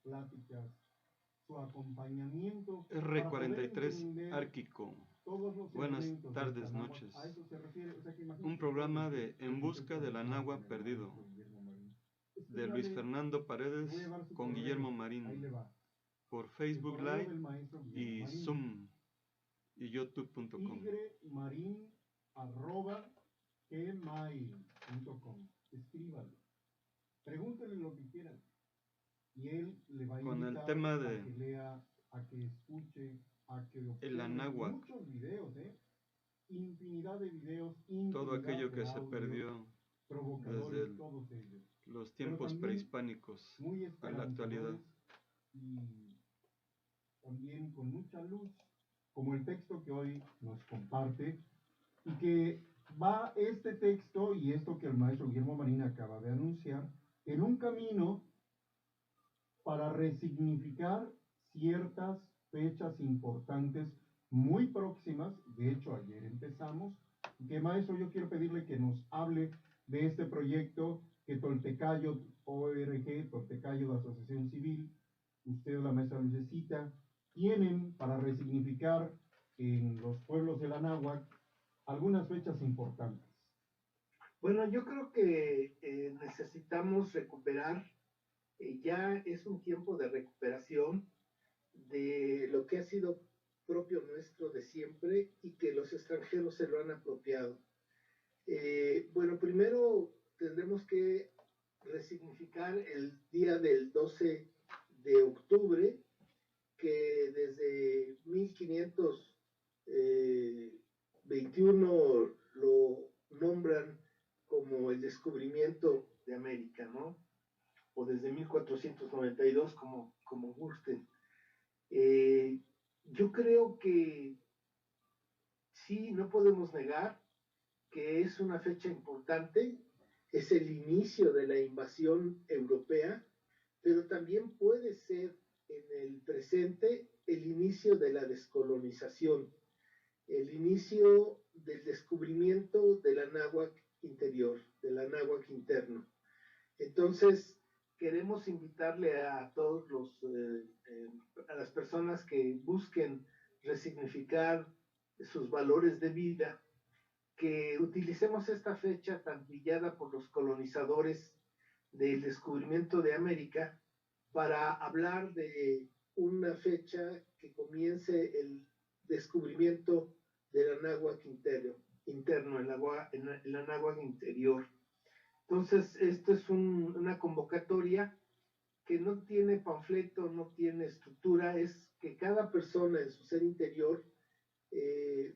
pláticas, su acompañamiento R43 Árquico. Buenas tardes, noches. Un programa de En Busca del Anáhuac Perdido, de Luis Fernando Paredes con Guillermo Marín, por Facebook Live y Zoom y YouTube.com. tigre@gmail.com. Escríbalo. Pregúntele lo que quieran. Y él le va a con el invitar tema de a que lea, a que escuche, a que observe el Anáhuac, muchos videos, infinidad de videos, todo aquello que se perdió desde los tiempos prehispánicos a la actualidad. Y también con mucha luz, como el texto que hoy nos comparte, y que va este texto y esto que el maestro Guillermo Marín acaba de anunciar, en un camino para resignificar ciertas fechas importantes muy próximas. De hecho, ayer empezamos. Que maestro, yo quiero pedirle que nos hable de este proyecto que Toltecayo ORG, Toltecayo de Asociación Civil, usted, la maestra Lucecita, tienen para resignificar en los pueblos del Anáhuac algunas fechas importantes. Bueno, yo creo que necesitamos recuperar, ya es un tiempo de recuperación de lo que ha sido propio nuestro de siempre y que los extranjeros se lo han apropiado. Bueno, primero tendremos que resignificar el día del 12 de octubre, que desde 1521 lo nombran como el descubrimiento de América, ¿no? O desde 1492, como gusten. Yo creo que sí, no podemos negar que es una fecha importante, es el inicio de la invasión europea, pero también puede ser en el presente el inicio de la descolonización, el inicio del descubrimiento del Anáhuac interior, del Anáhuac interno. Entonces, queremos invitarle a todos a las personas que busquen resignificar sus valores de vida, que utilicemos esta fecha tan trillada por los colonizadores del descubrimiento de América para hablar de una fecha que comience el descubrimiento del Anáhuac interno, el Anáhuac interior. Entonces, esto es una convocatoria que no tiene panfleto, no tiene estructura, es que cada persona en su ser interior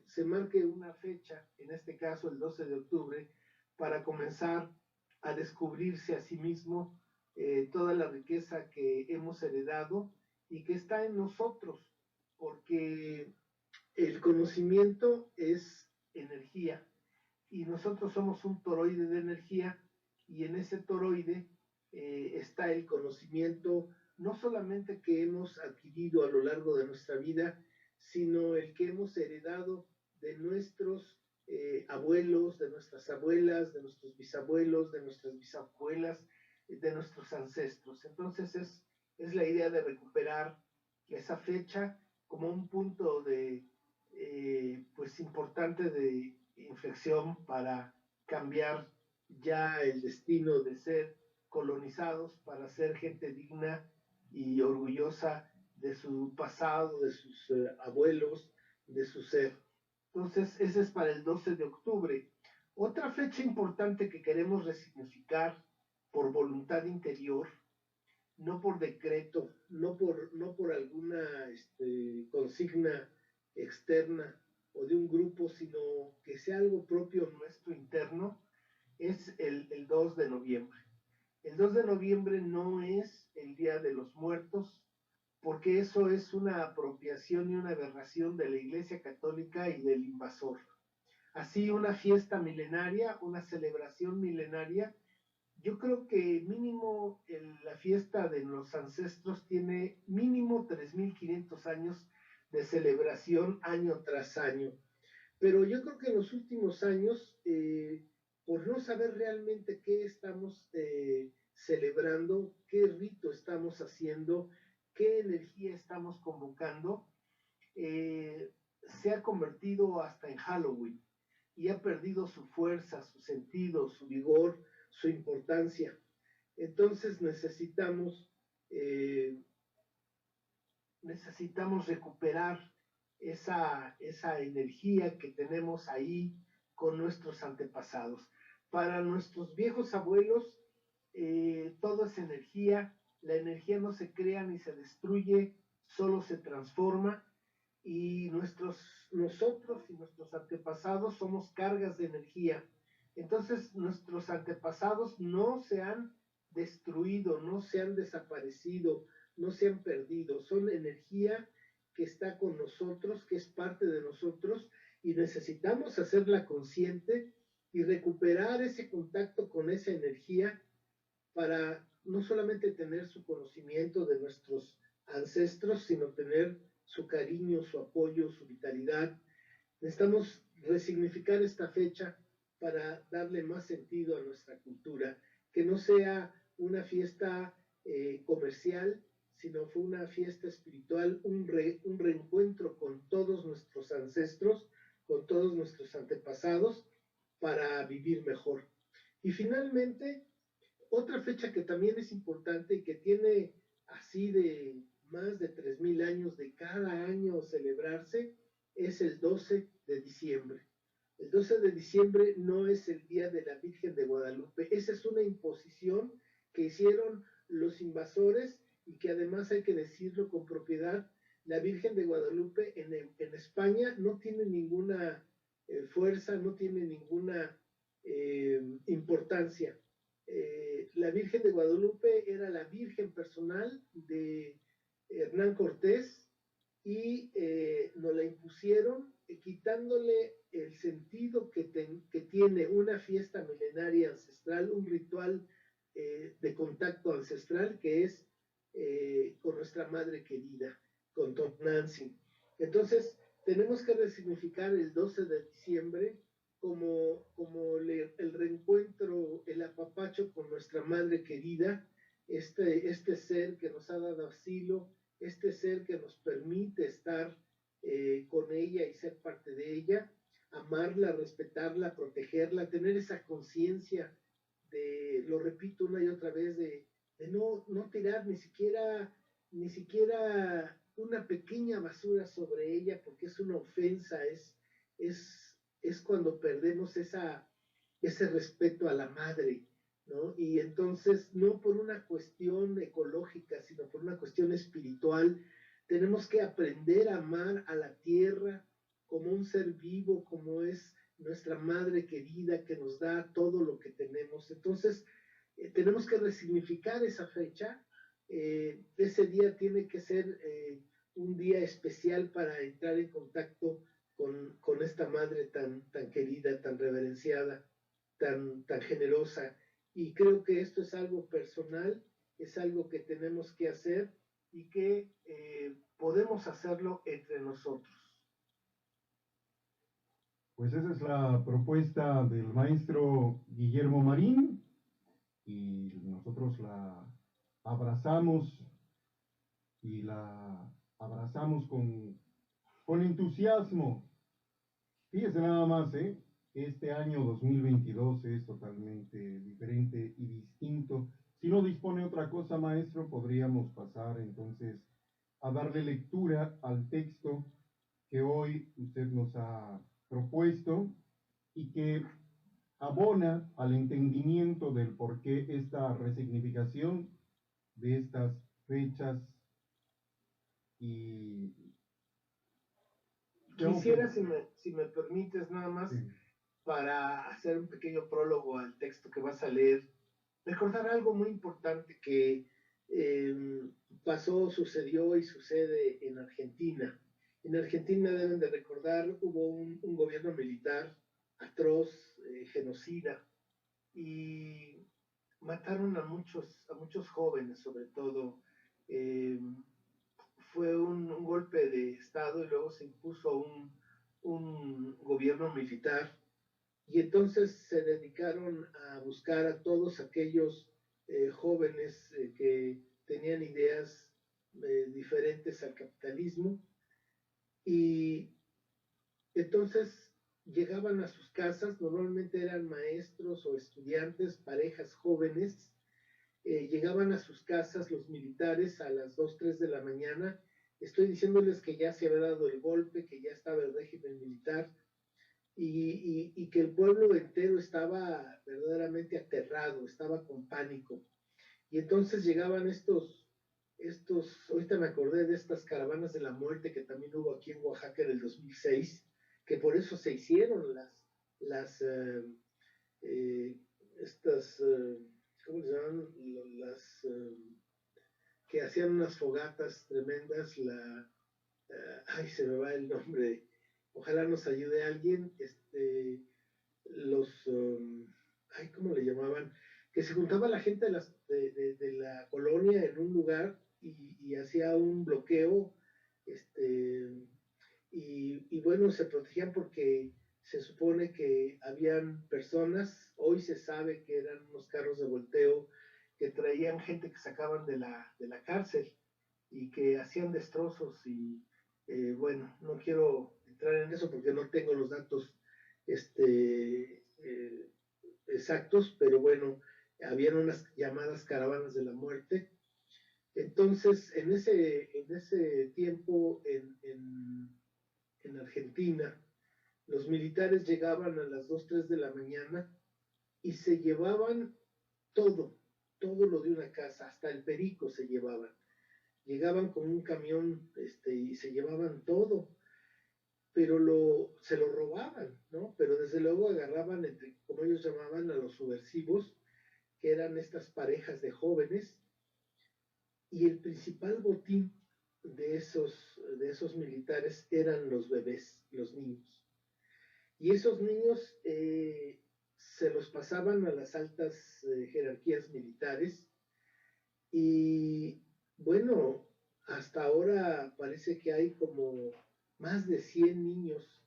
se marque una fecha, en este caso el 12 de octubre, para comenzar a descubrirse a sí mismo toda la riqueza que hemos heredado y que está en nosotros, porque el conocimiento es energía y nosotros somos un toroide de energía, y en ese toroide está el conocimiento, no solamente que hemos adquirido a lo largo de nuestra vida, sino el que hemos heredado de nuestros abuelos, de nuestras abuelas, de nuestros bisabuelos, de nuestras bisabuelas, de nuestros ancestros. Entonces es la idea de recuperar esa fecha como un punto de pues importante de inflexión para cambiar ya el destino de ser colonizados para ser gente digna y orgullosa de su pasado, de sus abuelos, de su ser. Entonces, ese es para el 12 de octubre. Otra fecha importante que queremos resignificar por voluntad interior, no por decreto, no por alguna consigna externa o de un grupo, sino que sea algo propio nuestro interno, es el 2 de noviembre. El 2 de noviembre no es el Día de los Muertos, porque eso es una apropiación y una aberración de la Iglesia Católica y del invasor. Así, una fiesta milenaria, una celebración milenaria, yo creo que mínimo la fiesta de los ancestros tiene mínimo 3.500 años de celebración año tras año. Pero yo creo que en los últimos años, por no saber realmente qué estamos celebrando, qué rito estamos haciendo, qué energía estamos convocando, se ha convertido hasta en Halloween y ha perdido su fuerza, su sentido, su vigor, su importancia. Entonces necesitamos recuperar esa energía que tenemos ahí con nuestros antepasados. Para nuestros viejos abuelos, todo es energía, la energía no se crea ni se destruye, solo se transforma, y nosotros y nuestros antepasados somos cargas de energía. Entonces nuestros antepasados no se han destruido, no se han desaparecido, no se han perdido, son energía que está con nosotros, que es parte de nosotros, y necesitamos hacerla consciente y recuperar ese contacto con esa energía para no solamente tener su conocimiento de nuestros ancestros, sino tener su cariño, su apoyo, su vitalidad. Necesitamos resignificar esta fecha para darle más sentido a nuestra cultura, que no sea una fiesta comercial, sino fue una fiesta espiritual, un reencuentro con todos nuestros ancestros, con todos nuestros antepasados, para vivir mejor. Y finalmente, otra fecha que también es importante y que tiene así de más de 3,000 años de cada año celebrarse es el 12 de diciembre. El 12 de diciembre no es el día de la Virgen de Guadalupe, esa es una imposición que hicieron los invasores y que además hay que decirlo con propiedad, la Virgen de Guadalupe en España no tiene ninguna fuerza, no tiene ninguna importancia. La Virgen de Guadalupe era la Virgen personal de Hernán Cortés y nos la impusieron quitándole el sentido que tiene una fiesta milenaria ancestral, un ritual de contacto ancestral que es con nuestra madre querida, con Tonantzin. Entonces, tenemos que resignificar el 12 de diciembre como el reencuentro, el apapacho con nuestra madre querida, este ser que nos ha dado asilo, este ser que nos permite estar con ella y ser parte de ella, amarla, respetarla, protegerla, tener esa conciencia de, lo repito una y otra vez, de no tirar ni siquiera una pequeña basura sobre ella, porque es una ofensa, es cuando perdemos ese respeto a la madre, ¿no? Y entonces, no por una cuestión ecológica, sino por una cuestión espiritual, tenemos que aprender a amar a la tierra como un ser vivo, como es nuestra madre querida que nos da todo lo que tenemos. Entonces, tenemos que resignificar esa fecha. Ese día tiene que ser un día especial para entrar en contacto con esta madre tan querida, tan reverenciada, tan generosa. Y creo que esto es algo personal, es algo que tenemos que hacer y que podemos hacerlo entre nosotros. Pues esa es la propuesta del maestro Guillermo Marín y nosotros la abrazamos y la abrazamos con entusiasmo. Fíjese nada más, este año 2022 es totalmente diferente y distinto. Si no dispone otra cosa, maestro, podríamos pasar entonces a darle lectura al texto que hoy usted nos ha propuesto y que abona al entendimiento del por qué esta resignificación de estas fechas. Y quisiera, si me permites, nada más, sí, para hacer un pequeño prólogo al texto que vas a leer, recordar algo muy importante que pasó, sucedió y sucede en Argentina. En Argentina, deben de recordar, hubo un gobierno militar atroz, genocida, y mataron a muchos jóvenes, sobre todo. Fue un golpe de Estado y luego se impuso un gobierno militar. Y entonces se dedicaron a buscar a todos aquellos jóvenes que tenían ideas diferentes al capitalismo, y entonces llegaban a sus casas, normalmente eran maestros o estudiantes, parejas jóvenes, llegaban a sus casas los militares a las 2, 3 de la mañana. Estoy diciéndoles que ya se había dado el golpe, que ya estaba el régimen militar, y que el pueblo entero estaba verdaderamente aterrado, estaba con pánico. Y entonces llegaban ahorita me acordé de estas caravanas de la muerte que también hubo aquí en Oaxaca en el 2006, que por eso se hicieron estas, ¿cómo se llaman? Las que hacían unas fogatas tremendas, ay, se me va el nombre, ojalá nos ayude alguien, ay, ¿cómo le llamaban? Que se juntaba la gente de la colonia en un lugar y hacía un bloqueo, y bueno, se protegían porque se supone que habían personas, hoy se sabe que eran unos carros de volteo que traían gente que sacaban de la cárcel y que hacían destrozos y bueno, no quiero entrar en eso porque no tengo los datos exactos, pero bueno, habían unas llamadas caravanas de la muerte. Entonces, en ese tiempo en Argentina, los militares llegaban a las 2, 3 de la mañana y se llevaban todo, todo lo de una casa, hasta el perico se llevaban. Llegaban con un camión y se llevaban todo, pero se lo robaban, ¿no? Pero desde luego agarraban, como ellos llamaban, a los subversivos, que eran estas parejas de jóvenes, y el principal botín de esos militares eran los bebés, los niños. Y esos niños se los pasaban a las altas jerarquías militares y bueno, hasta ahora parece que hay como más de 100 niños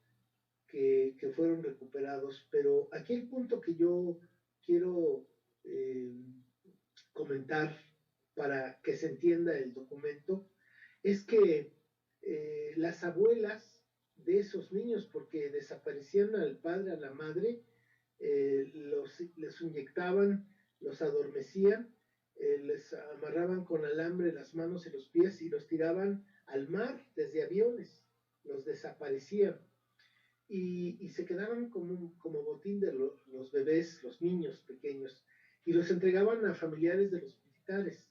que fueron recuperados, pero aquí el punto que yo quiero comentar para que se entienda el documento es que las abuelas de esos niños, porque desaparecían al padre, a la madre, les inyectaban, los adormecían, les amarraban con alambre las manos y los pies y los tiraban al mar desde aviones, los desaparecían y se quedaban como botín de los bebés, los niños pequeños, y los entregaban a familiares de los militares.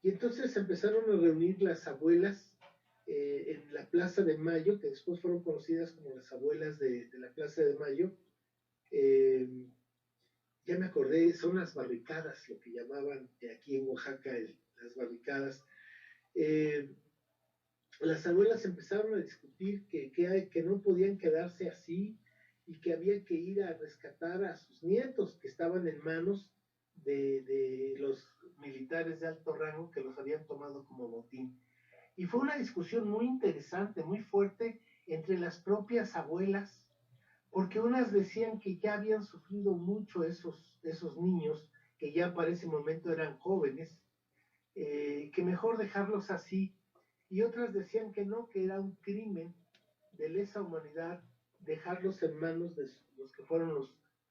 Y entonces empezaron a reunir las abuelas en la Plaza de Mayo, que después fueron conocidas como las abuelas de la Plaza de Mayo. Ya me acordé, son las barricadas, lo que llamaban aquí en Oaxaca las barricadas. Las abuelas empezaron a discutir que no podían quedarse así y que había que ir a rescatar a sus nietos que estaban en manos de los militares de alto rango que los habían tomado como botín. Y fue una discusión muy interesante, muy fuerte entre las propias abuelas, porque unas decían que ya habían sufrido mucho esos niños, que ya para ese momento eran jóvenes, que mejor dejarlos así, y otras decían que no, que era un crimen de lesa humanidad dejarlos en manos de los que fueron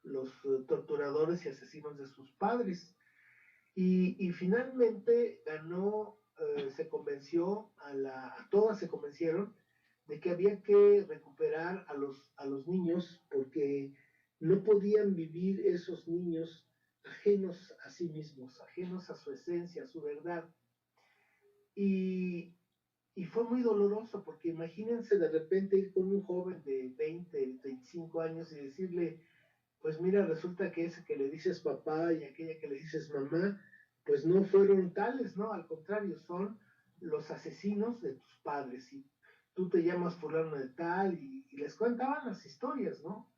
los torturadores y asesinos de sus padres. Y finalmente ganó, se convenció, todas se convencieron de que había que recuperar a los niños porque no podían vivir esos niños ajenos a sí mismos, ajenos a su esencia, a su verdad. Y fue muy doloroso porque imagínense de repente ir con un joven de 20, 25 años y decirle, pues mira, resulta que ese que le dices papá y aquella que le dices mamá, pues no fueron tales, ¿no? Al contrario, son los asesinos de tus padres y tú te llamas fulano de tal y les contaban las historias, ¿no?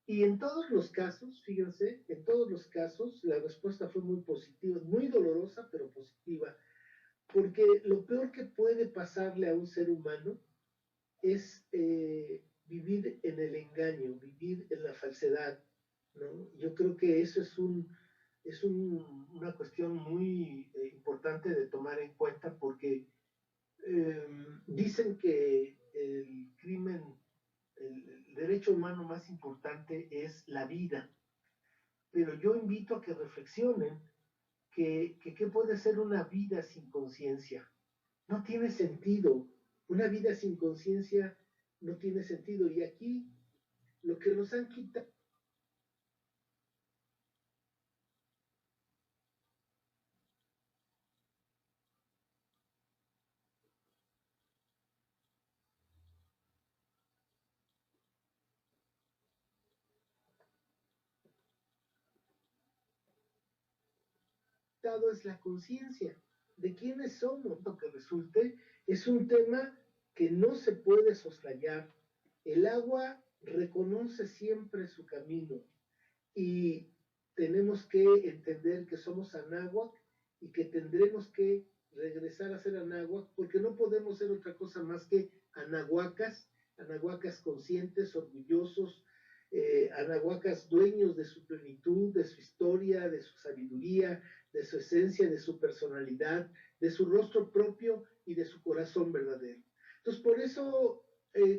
Y en todos los casos, fíjense, en todos los casos la respuesta fue muy positiva, muy dolorosa, pero positiva, porque lo peor que puede pasarle a un ser humano es vivir en el engaño, vivir en la falsedad, ¿no? Yo creo que eso es es una cuestión muy importante de tomar en cuenta porque dicen que el crimen, el derecho humano más importante es la vida, pero yo invito a que reflexionen que ¿qué puede ser una vida sin conciencia? No tiene sentido. Una vida sin conciencia no tiene sentido. Y aquí lo que nos han quitado es la conciencia de quiénes somos. Lo que resulte es un tema que no se puede soslayar. El agua reconoce siempre su camino y tenemos que entender que somos anáhuac y que tendremos que regresar a ser anáhuac porque no podemos ser otra cosa más que anahuacas conscientes, orgullosos, anahuacas dueños de su plenitud, de su historia, de su sabiduría, de su esencia, de su personalidad, de su rostro propio y de su corazón verdadero. Entonces, por eso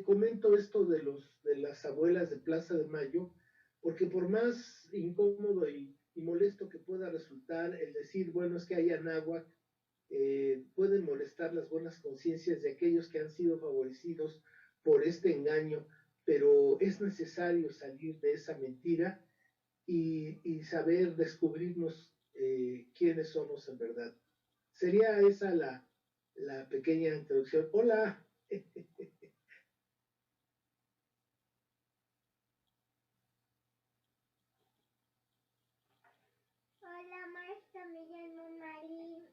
comento esto de las abuelas de Plaza de Mayo, porque por más incómodo y molesto que pueda resultar el decir, bueno, es que hay anáhuac, pueden molestar las buenas conciencias de aquellos que han sido favorecidos por este engaño, pero es necesario salir de esa mentira y saber descubrirnos quiénes somos en verdad. Sería esa la pequeña introducción. Hola. Hola, maestra, me llamo Marín.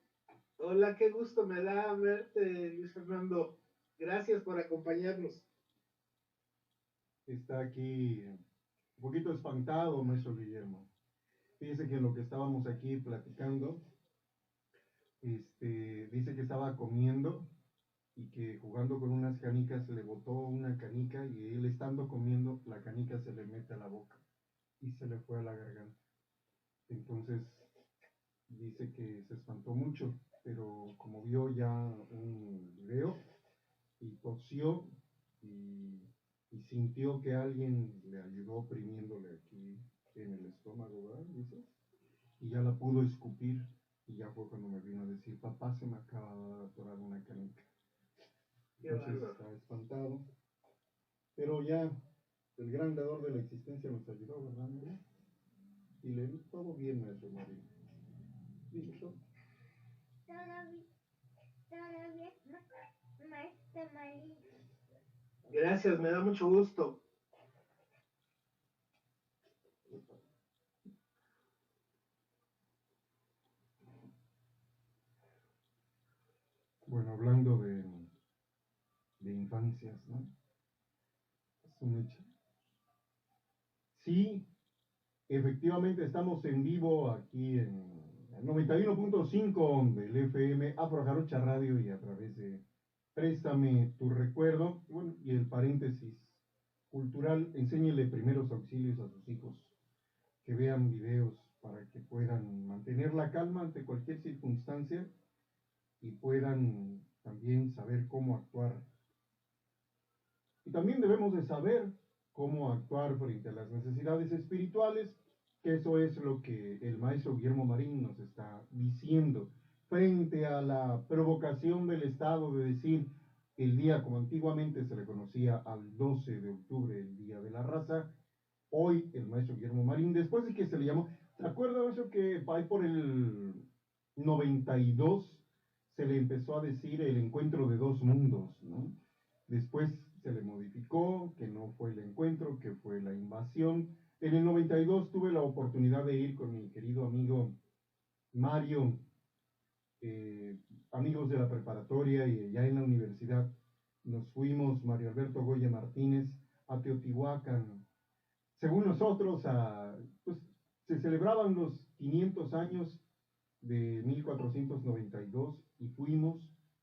Hola, qué gusto me da verte, Luis Fernando. Gracias por acompañarnos. Está aquí un poquito espantado, maestro Guillermo. Fíjese que en lo que estábamos aquí platicando, dice que estaba comiendo y que jugando con unas canicas le botó una canica y él estando comiendo, la canica se le mete a la boca y se le fue a la garganta. Entonces dice que se espantó mucho, pero como vio ya un video y tosió y sintió que alguien le ayudó oprimiéndole aquí en el estómago, ¿verdad? Dice, y ya la pudo escupir y ya fue cuando me vino a decir, papá, se me acaba de atorar una canica. Entonces está espantado, pero ya el gran dador de la existencia nos ayudó, ¿verdad, María? Y le dio todo bien, maestro María. ¿Listo? Todo bien, maestra Marín. Gracias, me da mucho gusto. Bueno, hablando de infancias, ¿no? Es un hecho. Sí, efectivamente estamos en vivo aquí en el 91.5 del FM Afro Jarocha Radio y a través de Préstame tu recuerdo. Bueno, y el paréntesis cultural, enséñele primeros auxilios a sus hijos, que vean videos para que puedan mantener la calma ante cualquier circunstancia y puedan también saber cómo actuar. Y también debemos de saber cómo actuar frente a las necesidades espirituales, que eso es lo que el maestro Guillermo Marín nos está diciendo, frente a la provocación del Estado de decir el día, como antiguamente se le conocía al 12 de octubre, el Día de la Raza, hoy el maestro Guillermo Marín, después de que se le llamó, ¿se acuerda eso que ahí por el 92 se le empezó a decir el encuentro de dos mundos, ¿no? Después se le modificó, que no fue el encuentro, que fue la invasión. En el 92 tuve la oportunidad de ir con mi querido amigo Mario, amigos de la preparatoria y ya en la universidad. Nos fuimos, Mario Alberto Goya Martínez, a Teotihuacán. Según nosotros, pues, se celebraban los 500 años de 1492 y fuimos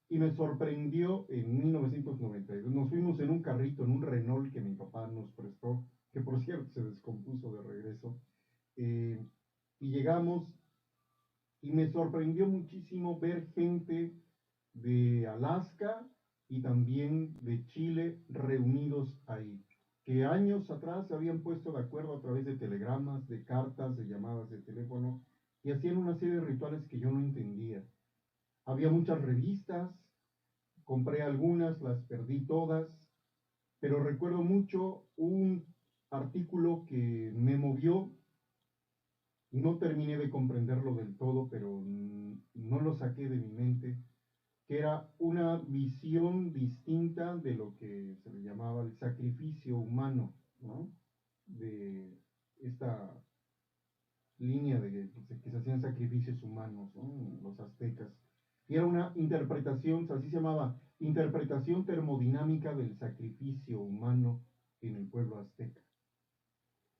y me sorprendió en 1992. Nos fuimos en un carrito, en un Renault que mi papá nos prestó, que por cierto se descompuso de regreso. y llegamos y me sorprendió muchísimo ver gente de Alaska y también de Chile reunidos ahí, que años atrás se habían puesto de acuerdo a través de telegramas, de cartas, de llamadas de teléfono y hacían una serie de rituales que yo no entendía. Había muchas revistas, compré algunas, las perdí todas, pero recuerdo mucho un artículo que me movió. No terminé de comprenderlo del todo, pero no lo saqué de mi mente, que era una visión distinta de lo que se le llamaba el sacrificio humano, ¿no? De esta línea de que se hacían sacrificios humanos, ¿no? Los aztecas. Y era una interpretación, así se llamaba, interpretación termodinámica del sacrificio humano en el pueblo azteca.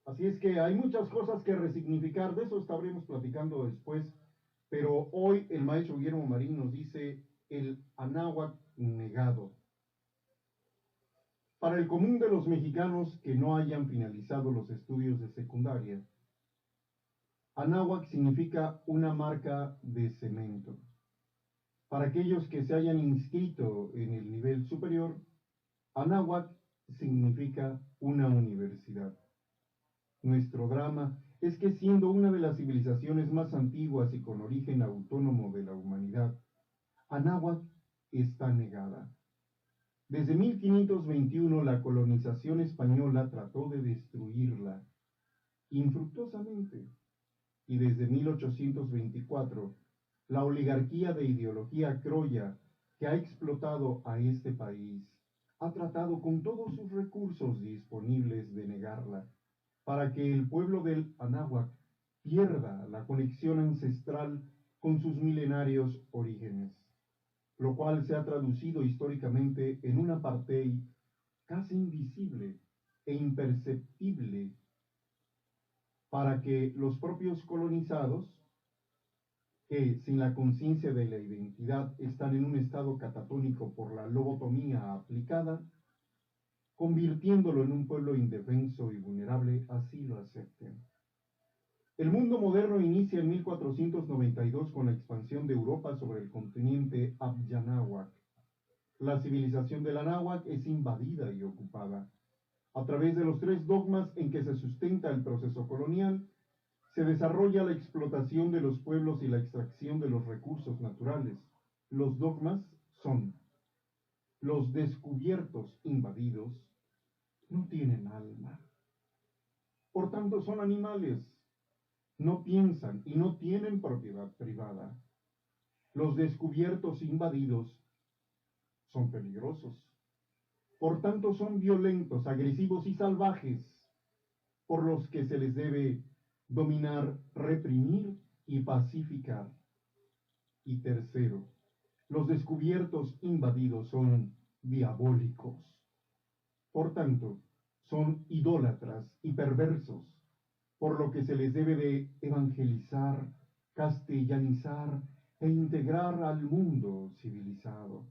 Así es que hay muchas cosas que resignificar, de eso estaremos platicando después, pero hoy el maestro Guillermo Marín nos dice el anáhuac negado. Para el común de los mexicanos que no hayan finalizado los estudios de secundaria, anáhuac significa una marca de cemento. Para aquellos que se hayan inscrito en el nivel superior, anáhuac significa una universidad. Nuestro drama es que siendo una de las civilizaciones más antiguas y con origen autónomo de la humanidad, Anáhuac está negada. Desde 1521 la colonización española trató de destruirla infructuosamente y desde 1824 la oligarquía de ideología croya que ha explotado a este país ha tratado con todos sus recursos disponibles de negarla, para que el pueblo del Anáhuac pierda la conexión ancestral con sus milenarios orígenes, lo cual se ha traducido históricamente en un apartheid casi invisible e imperceptible para que los propios colonizados, que sin la conciencia de la identidad están en un estado catatónico por la lobotomía aplicada, convirtiéndolo en un pueblo indefenso y vulnerable, así lo acepten. El mundo moderno inicia en 1492 con la expansión de Europa sobre el continente Abyanáhuac. La civilización del Anáhuac es invadida y ocupada. A través de los tres dogmas en que se sustenta el proceso colonial, se desarrolla la explotación de los pueblos y la extracción de los recursos naturales. Los dogmas son: los descubiertos invadidos no tienen alma. Por tanto, son animales. No piensan y no tienen propiedad privada. Los descubiertos invadidos son peligrosos. Por tanto, son violentos, agresivos y salvajes, por los que se les debe dominar, reprimir y pacificar. Y tercero, los descubiertos invadidos son diabólicos. Por tanto, son idólatras y perversos, por lo que se les debe de evangelizar, castellanizar e integrar al mundo civilizado.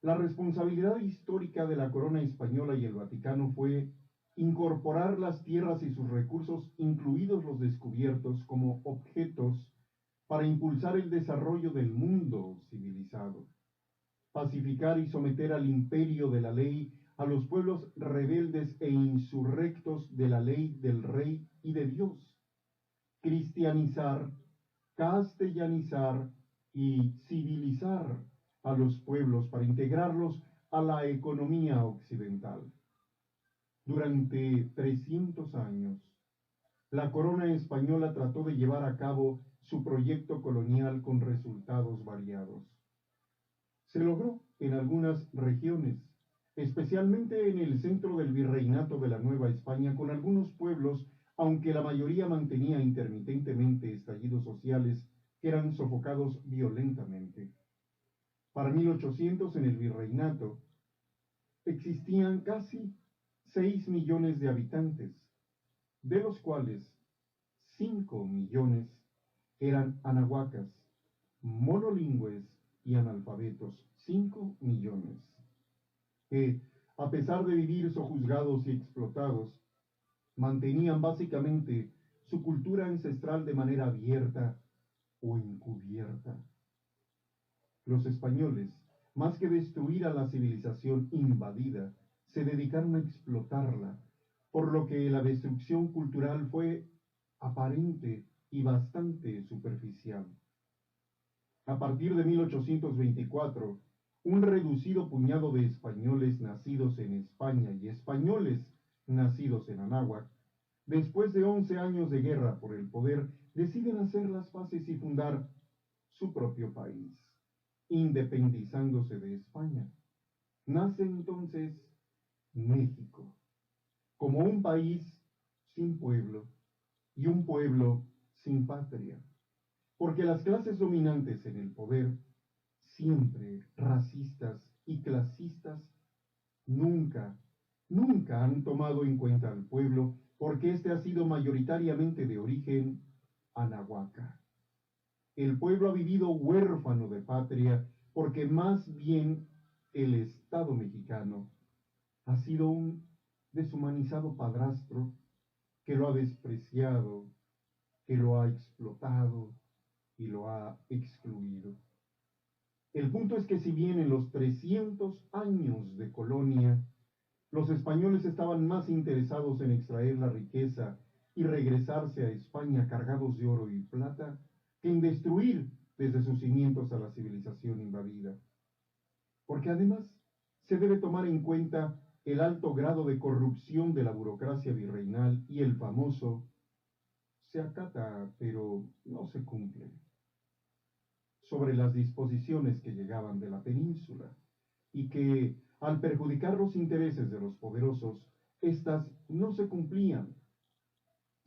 La responsabilidad histórica de la corona española y el Vaticano fue incorporar las tierras y sus recursos, incluidos los descubiertos, como objetos para impulsar el desarrollo del mundo civilizado, pacificar y someter al imperio de la ley a los pueblos rebeldes e insurrectos de la ley del rey y de Dios, cristianizar, castellanizar y civilizar a los pueblos para integrarlos a la economía occidental. Durante 300 años, la corona española trató de llevar a cabo su proyecto colonial con resultados variados. Se logró en algunas regiones, especialmente en el centro del virreinato de la Nueva España, con algunos pueblos, aunque la mayoría mantenía intermitentemente estallidos sociales que eran sofocados violentamente. Para 1800, en el virreinato, existían casi 6 millones de habitantes, de los cuales 5 millones eran anahuacas, monolingües y analfabetos. 5 millones. Que, a pesar de vivir sojuzgados y explotados, mantenían básicamente su cultura ancestral de manera abierta o encubierta. Los españoles, más que destruir a la civilización invadida, se dedicaron a explotarla, por lo que la destrucción cultural fue aparente y bastante superficial. A partir de 1824, un reducido puñado de españoles nacidos en España y españoles nacidos en Anáhuac, después de 11 años de guerra por el poder, deciden hacer las paces y fundar su propio país, independizándose de España. Nace entonces México, como un país sin pueblo y un pueblo sin patria, porque las clases dominantes en el poder, siempre racistas y clasistas, nunca han tomado en cuenta al pueblo, porque éste ha sido mayoritariamente de origen anahuaca. El pueblo ha vivido huérfano de patria, porque más bien el Estado mexicano ha sido un deshumanizado padrastro que lo ha despreciado, que lo ha explotado y lo ha excluido. El punto es que si bien en los 300 años de colonia, los españoles estaban más interesados en extraer la riqueza y regresarse a España cargados de oro y plata, que en destruir desde sus cimientos a la civilización invadida. Porque además se debe tomar en cuenta el alto grado de corrupción de la burocracia virreinal y el famoso se acata pero no se cumple sobre las disposiciones que llegaban de la península y que, al perjudicar los intereses de los poderosos, éstas no se cumplían.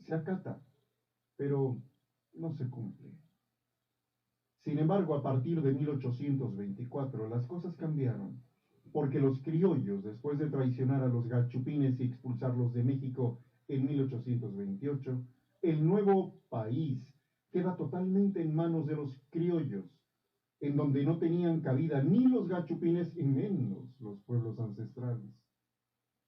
Se acata, pero no se cumple. Sin embargo, a partir de 1824 las cosas cambiaron, porque los criollos, después de traicionar a los gachupines y expulsarlos de México en 1828, el nuevo país queda totalmente en manos de los criollos, en donde no tenían cabida ni los gachupines y menos los pueblos ancestrales.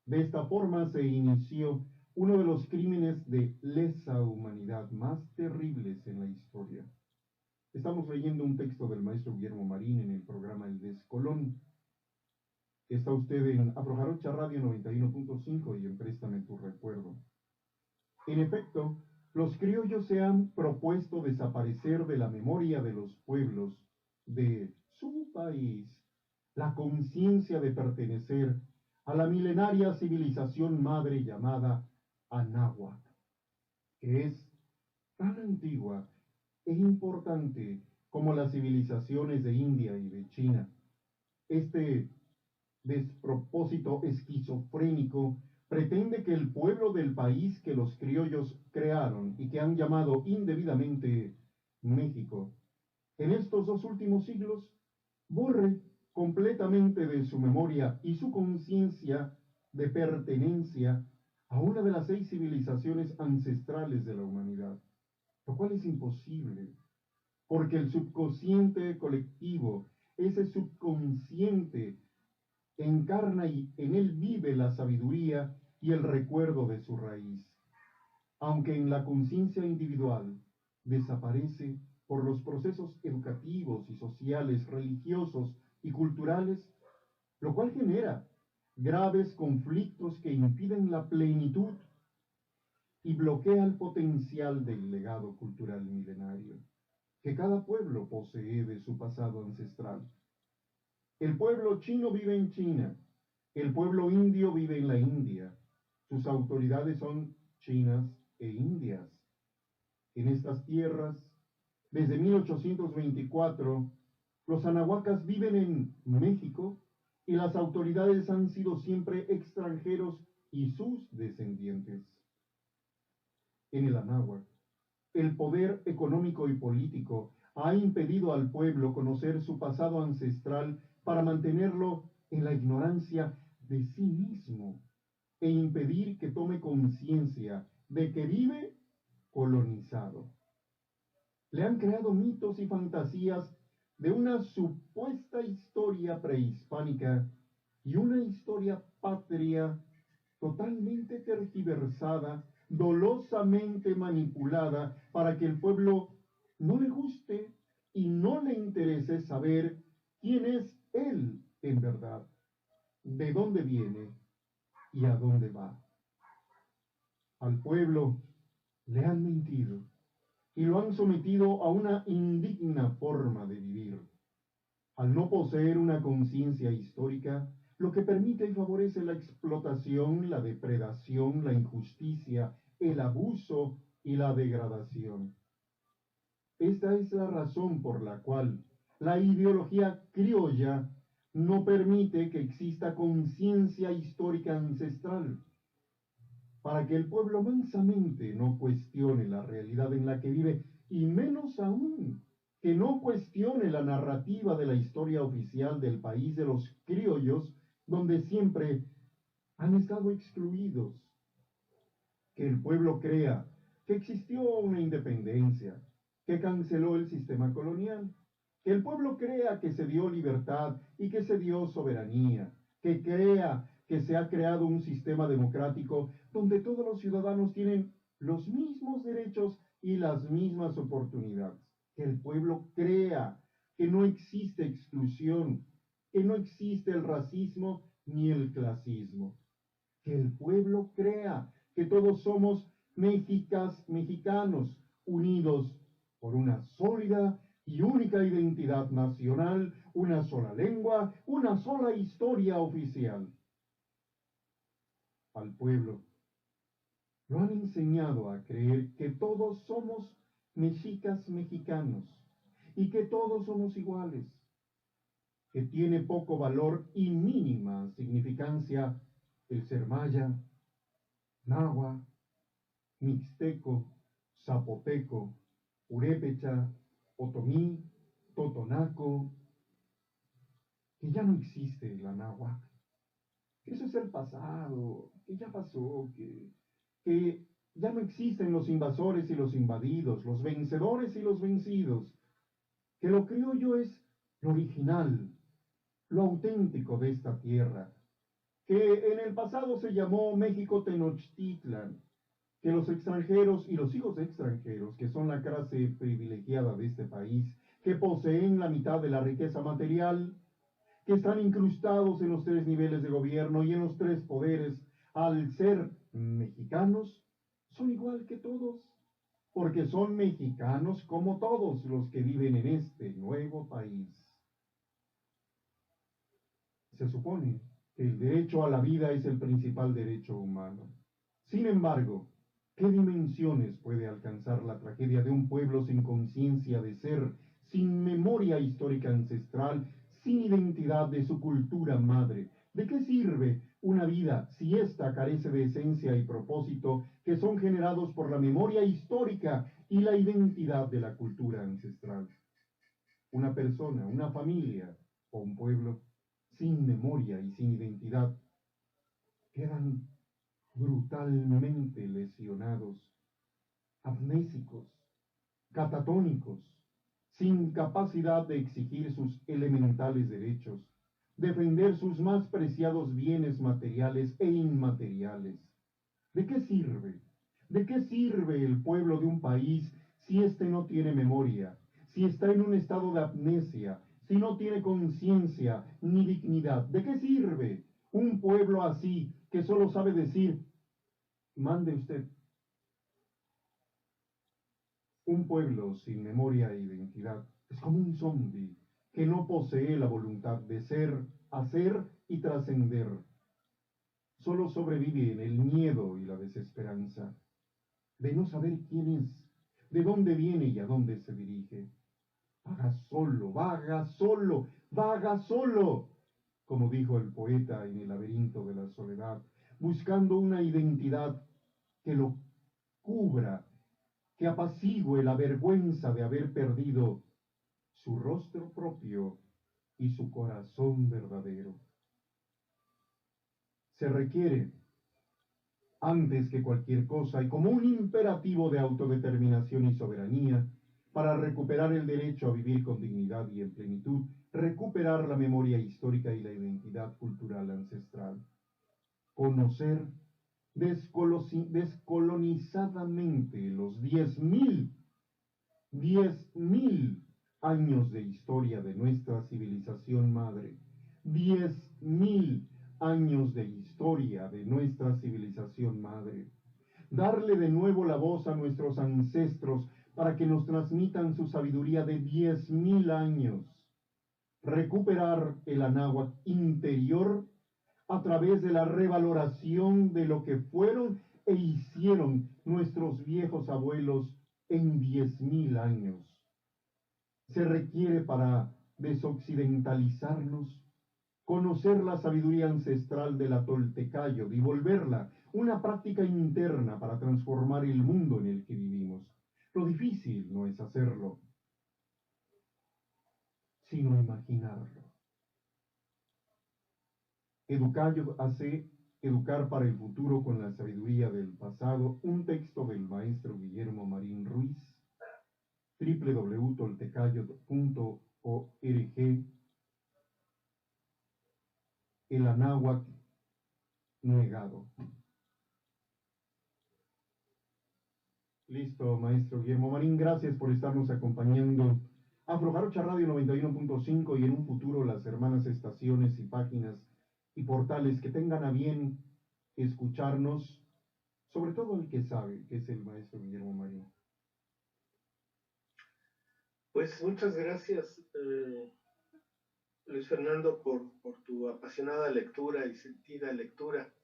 De esta forma se inició uno de los crímenes de lesa humanidad más terribles en la historia. Estamos leyendo un texto del maestro Guillermo Marín en el programa El Descolón. Está usted en Afrojarocha Radio 91.5 y en Préstame tu Recuerdo. En efecto, los criollos se han propuesto desaparecer de la memoria de los pueblos de su país la conciencia de pertenecer a la milenaria civilización madre llamada Anáhuac, que es tan antigua e importante como las civilizaciones de India y de China. Este despropósito esquizofrénico pretende que el pueblo del país que los criollos crearon y que han llamado indebidamente México, en estos 2 últimos siglos, borre completamente de su memoria y su conciencia de pertenencia a una de las 6 civilizaciones ancestrales de la humanidad, lo cual es imposible, porque el subconsciente colectivo, ese subconsciente, encarna y en él vive la sabiduría y el recuerdo de su raíz, aunque en la conciencia individual desaparece por los procesos educativos y sociales, religiosos y culturales, lo cual genera graves conflictos que impiden la plenitud y bloquea el potencial del legado cultural milenario que cada pueblo posee de su pasado ancestral. El pueblo chino vive en China, el pueblo indio vive en la India, sus autoridades son chinas e indias. En estas tierras, desde 1824, los anahuacas viven en México y las autoridades han sido siempre extranjeros y sus descendientes. En el Anáhuac, el poder económico y político ha impedido al pueblo conocer su pasado ancestral para mantenerlo en la ignorancia de sí mismo e impedir que tome conciencia de que vive colonizado. Le han creado mitos y fantasías de una supuesta historia prehispánica y una historia patria totalmente tergiversada dolosamente manipulada para que el pueblo no le guste y no le interese saber quién es él en verdad, de dónde viene y a dónde va. Al pueblo le han mentido y lo han sometido a una indigna forma de vivir. Al no poseer una conciencia histórica, lo que permite y favorece la explotación, la depredación, la injusticia, el abuso y la degradación. Esta es la razón por la cual la ideología criolla no permite que exista conciencia histórica ancestral, para que el pueblo mansamente no cuestione la realidad en la que vive, y menos aún que no cuestione la narrativa de la historia oficial del país de los criollos, donde siempre han estado excluidos. Que el pueblo crea que existió una independencia, que canceló el sistema colonial, que el pueblo crea que se dio libertad y que se dio soberanía, que crea que se ha creado un sistema democrático donde todos los ciudadanos tienen los mismos derechos y las mismas oportunidades. Que el pueblo crea que no existe exclusión, que no existe el racismo ni el clasismo. Que el pueblo crea que todos somos mexicanos unidos por una sólida y única identidad nacional, una sola lengua, una sola historia oficial. Al pueblo lo han enseñado a creer que todos somos mexicanos y que todos somos iguales, que tiene poco valor y mínima significancia el ser maya, náhuatl, mixteco, zapoteco, purépecha, otomí, totonaco, que ya no existe la náhuatl, que eso es el pasado, que ya pasó, que ya no existen los invasores y los invadidos, los vencedores y los vencidos, que lo criollo es lo original, lo auténtico de esta tierra, que en el pasado se llamó México Tenochtitlan, que los extranjeros y los hijos de extranjeros, que son la clase privilegiada de este país, que poseen la mitad de la riqueza material, que están incrustados en los 3 niveles de gobierno y en los 3 poderes, al ser mexicanos, son igual que todos, porque son mexicanos como todos los que viven en este nuevo país. Se supone que el derecho a la vida es el principal derecho humano. Sin embargo, ¿qué dimensiones puede alcanzar la tragedia de un pueblo sin conciencia de ser, sin memoria histórica ancestral, sin identidad de su cultura madre? ¿De qué sirve una vida si ésta carece de esencia y propósito que son generados por la memoria histórica y la identidad de la cultura ancestral? Una persona, una familia o un pueblo sin memoria y sin identidad quedan brutalmente lesionados, amnésicos, catatónicos, sin capacidad de exigir sus elementales derechos, defender sus más preciados bienes materiales e inmateriales. ¿De qué sirve? ¿De qué sirve el pueblo de un país si éste no tiene memoria, si está en un estado de amnesia, si no tiene conciencia ni dignidad? ¿De qué sirve un pueblo así que solo sabe decir, mande usted? Un pueblo sin memoria e identidad es como un zombi que no posee la voluntad de ser, hacer y trascender. Solo sobrevive en el miedo y la desesperanza de no saber quién es, de dónde viene y a dónde se dirige. Vaga solo, vaga solo, vaga solo, como dijo el poeta en el laberinto de la soledad, buscando una identidad que lo cubra, que apacigüe la vergüenza de haber perdido su rostro propio y su corazón verdadero. Se requiere, antes que cualquier cosa y como un imperativo de autodeterminación y soberanía, para recuperar el derecho a vivir con dignidad y en plenitud, recuperar la memoria histórica y la identidad cultural ancestral. Conocer descolonizadamente los 10.000 años de historia de nuestra civilización madre, 10.000 años de historia de nuestra civilización madre. Darle de nuevo la voz a nuestros ancestros para que nos transmitan su sabiduría de 10.000 años. Recuperar el anáhuac interior a través de la revaloración de lo que fueron e hicieron nuestros viejos abuelos en 10.000 años. Se requiere para desoccidentalizarnos conocer la sabiduría ancestral del Atoltecayo y volverla una práctica interna para transformar el mundo en el que vivimos. Lo difícil no es hacerlo, sino imaginarlo. Educayo hace educar para el futuro con la sabiduría del pasado, un texto del maestro Guillermo Marín Ruiz, www.toltecayo.org, el anáhuac negado. Listo, maestro Guillermo Marín, gracias por estarnos acompañando. Afro Jarocha Radio 91.5 y en un futuro las hermanas estaciones y páginas y portales que tengan a bien escucharnos, sobre todo el que sabe, que es el maestro Guillermo Marín. Pues muchas gracias, Luis Fernando, por tu apasionada lectura y sentida lectura.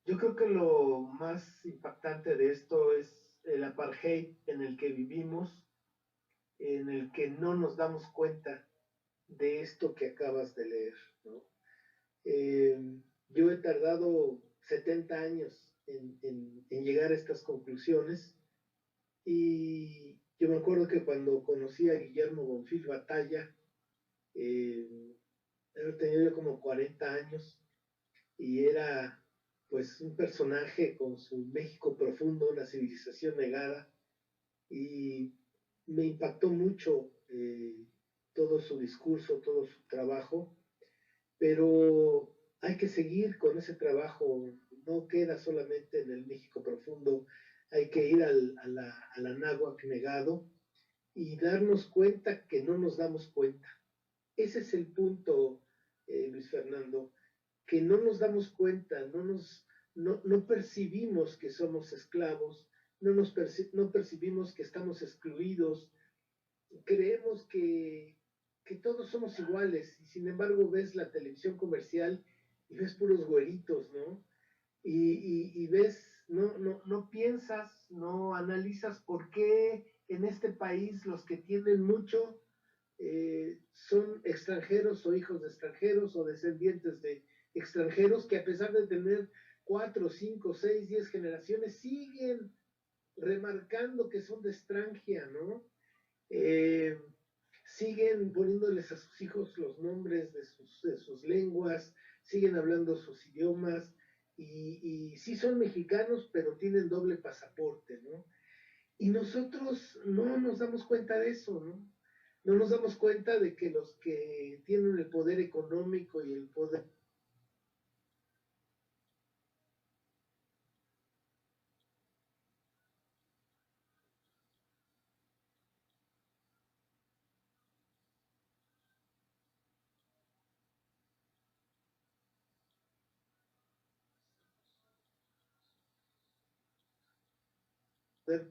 Yo creo que lo más impactante de esto es el apartheid en el que vivimos, en el que no nos damos cuenta de esto que acabas de leer, ¿no? Yo he tardado 70 años en llegar a estas conclusiones, y yo me acuerdo que cuando conocí a Guillermo Bonfil Batalla, tenía yo como 40 años, y era pues un personaje con su México profundo, una civilización negada, y me impactó mucho todo su discurso, todo su trabajo, pero hay que seguir con ese trabajo, no queda solamente en el México profundo, hay que ir al anáhuac negado y darnos cuenta que no nos damos cuenta. Ese es el punto, Luis Fernando, que no nos damos cuenta, no percibimos que somos esclavos, no percibimos que estamos excluidos, creemos que todos somos iguales, y sin embargo ves la televisión comercial y ves puros güeritos, ¿no? Y ves, no piensas, no analizas por qué en este país los que tienen mucho son extranjeros o hijos de extranjeros o descendientes de extranjeros, que a pesar de tener 4, 5, 6, 10 generaciones siguen remarcando que son de extranjera, ¿no? Siguen poniéndoles a sus hijos los nombres de sus lenguas, siguen hablando sus idiomas, y sí son mexicanos, pero tienen doble pasaporte, ¿no? Y nosotros no nos damos cuenta de eso, ¿no? No nos damos cuenta de que los que tienen el poder económico y el poder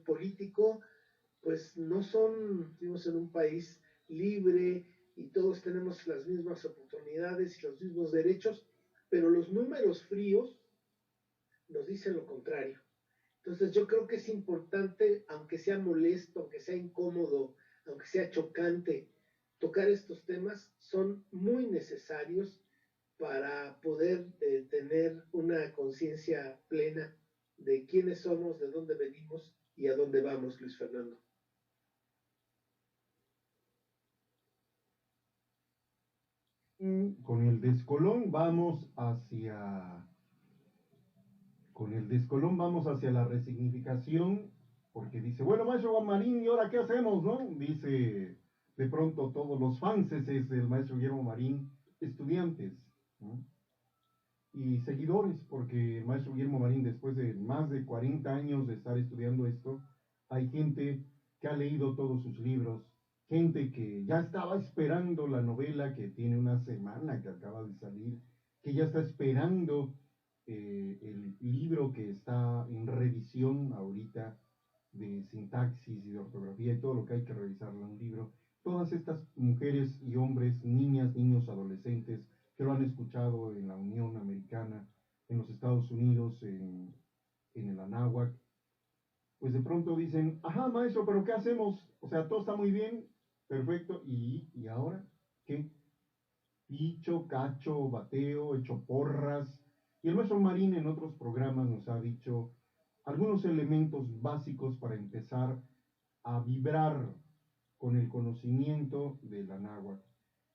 político, pues no son, vivimos en un país libre y todos tenemos las mismas oportunidades y los mismos derechos, pero los números fríos nos dicen lo contrario. Entonces yo creo que es importante, aunque sea molesto, aunque sea incómodo, aunque sea chocante, tocar estos temas, son muy necesarios para poder tener una conciencia plena de quiénes somos, de dónde venimos y a dónde vamos, Luis Fernando. Con el descolón vamos hacia la resignificación, porque dice, bueno, maestro Marín, ¿y ahora qué hacemos, no? Dice de pronto todos los fanses del maestro Guillermo Marín, estudiantes, ¿no? y seguidores, porque el maestro Guillermo Marín, después de más de 40 años de estar estudiando esto, hay gente que ha leído todos sus libros, gente que ya estaba esperando la novela que tiene una semana que acaba de salir, que ya está esperando el libro que está en revisión ahorita de sintaxis y de ortografía y todo lo que hay que revisarle en un libro. Todas estas mujeres y hombres, niñas, niños, adolescentes, que lo han escuchado en la Unión Americana, en los Estados Unidos, en el Anáhuac, pues de pronto dicen, ajá, maestro, pero ¿qué hacemos? O sea, todo está muy bien, perfecto, ¿y ahora qué? Picho, cacho, bateo, hecho porras. Y el maestro Marín en otros programas nos ha dicho algunos elementos básicos para empezar a vibrar con el conocimiento de la náhuatl.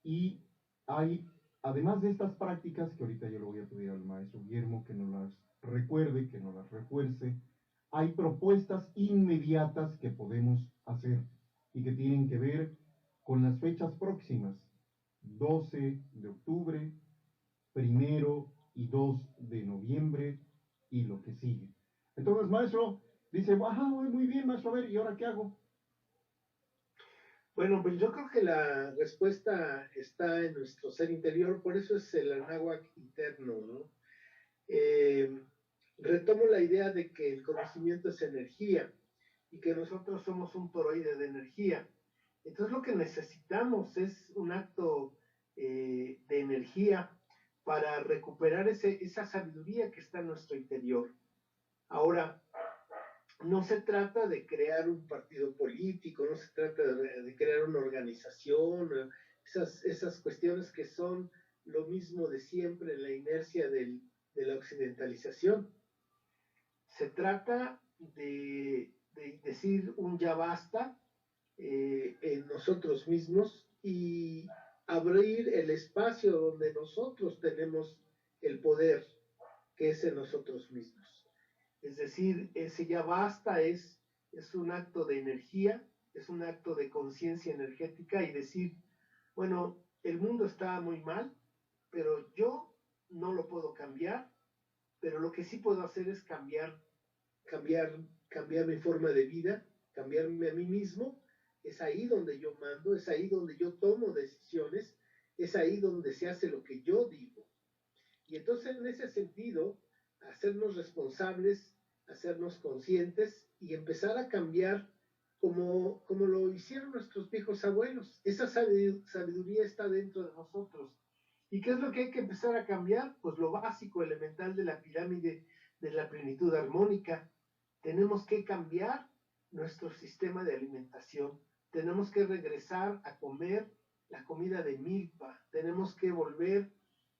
Y hay, además de estas prácticas, que ahorita yo le voy a pedir al maestro Guillermo que nos las recuerde, que nos las refuerce, hay propuestas inmediatas que podemos hacer y que tienen que ver con las fechas próximas, 12 de octubre, 1 y 2 de noviembre y lo que sigue. Entonces, maestro, dice, ajá, muy bien, maestro, a ver, ¿y ahora qué hago? Bueno, pues yo creo que la respuesta está en nuestro ser interior, por eso es el anáhuac interno, ¿no? Retomo la idea de que el conocimiento es energía y que nosotros somos un toroide de energía. Entonces lo que necesitamos es un acto de energía para recuperar esa sabiduría que está en nuestro interior. Ahora, no se trata de crear un partido político, no se trata de crear una organización, esas cuestiones que son lo mismo de siempre en la inercia de la occidentalización. Se trata de decir un ya basta en nosotros mismos y abrir el espacio donde nosotros tenemos el poder, que es en nosotros mismos. Es decir, ese ya basta es un acto de energía, es un acto de conciencia energética y decir, bueno, el mundo está muy mal, pero yo no lo puedo cambiar, pero lo que sí puedo hacer es cambiar mi forma de vida, cambiarme a mí mismo. Es ahí donde yo mando, es ahí donde yo tomo decisiones, es ahí donde se hace lo que yo digo. Y entonces en ese sentido, hacernos responsables, hacernos conscientes y empezar a cambiar como lo hicieron nuestros viejos abuelos. Esa sabiduría está dentro de nosotros. ¿Y qué es lo que hay que empezar a cambiar? Pues lo básico, elemental de la pirámide de la plenitud armónica. Tenemos que cambiar nuestro sistema de alimentación. Tenemos que regresar a comer la comida de milpa. Tenemos que volver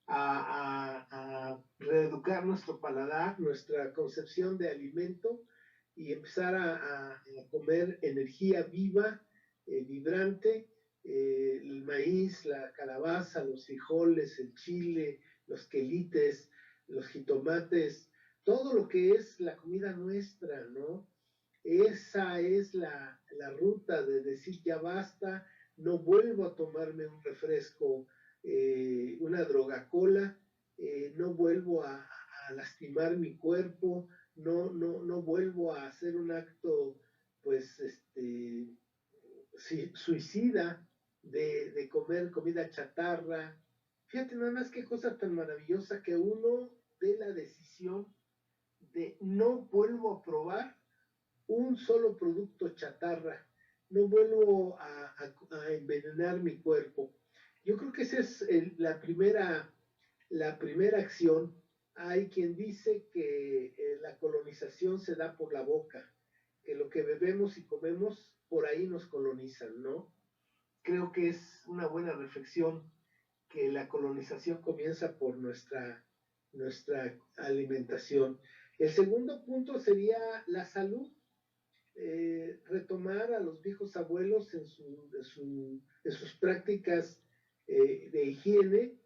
a reeducar nuestro paladar, nuestra concepción de alimento y empezar a comer energía viva, vibrante, el maíz, la calabaza, los frijoles, el chile, los quelites, los jitomates, todo lo que es la comida nuestra, ¿no? Esa es la ruta de decir ya basta, no vuelvo a tomarme un refresco, una droga cola, no vuelvo a lastimar mi cuerpo, no vuelvo a hacer un acto, pues, suicida de comer comida chatarra. Fíjate nada más qué cosa tan maravillosa que uno dé la decisión de no vuelvo a probar un solo producto chatarra, no vuelvo a envenenar mi cuerpo. Yo creo que esa es la primera acción. Hay quien dice que la colonización se da por la boca, que lo que bebemos y comemos por ahí nos colonizan, ¿no? Creo que es una buena reflexión que la colonización comienza por nuestra alimentación. El segundo punto sería la salud. Retomar a los viejos abuelos en sus prácticas de higiene,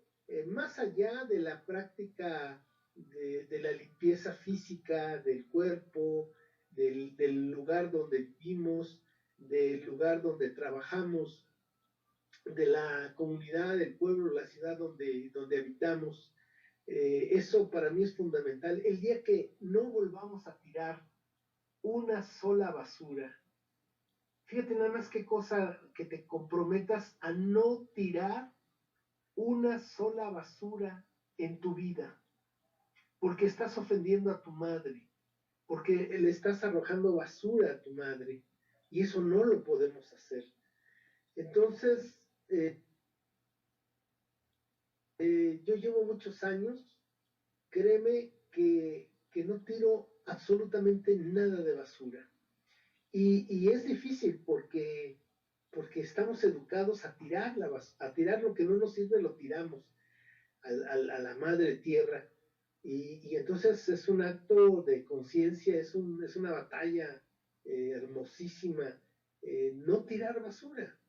más allá de la práctica de la limpieza física del cuerpo, del lugar donde vivimos, del lugar donde trabajamos, de la comunidad, del pueblo, la ciudad donde habitamos. Eso para mí es fundamental. El día que no volvamos a tirar una sola basura, fíjate nada más qué cosa, que te comprometas a no tirar una sola basura en tu vida, porque estás ofendiendo a tu madre, porque le estás arrojando basura a tu madre, y eso no lo podemos hacer. Entonces, yo llevo muchos años, créeme que no tiro absolutamente nada de basura. Y es difícil porque estamos educados a tirar lo que no nos sirve, lo tiramos a la madre tierra. Y entonces es un acto de conciencia, es una batalla hermosísima, no tirar basura,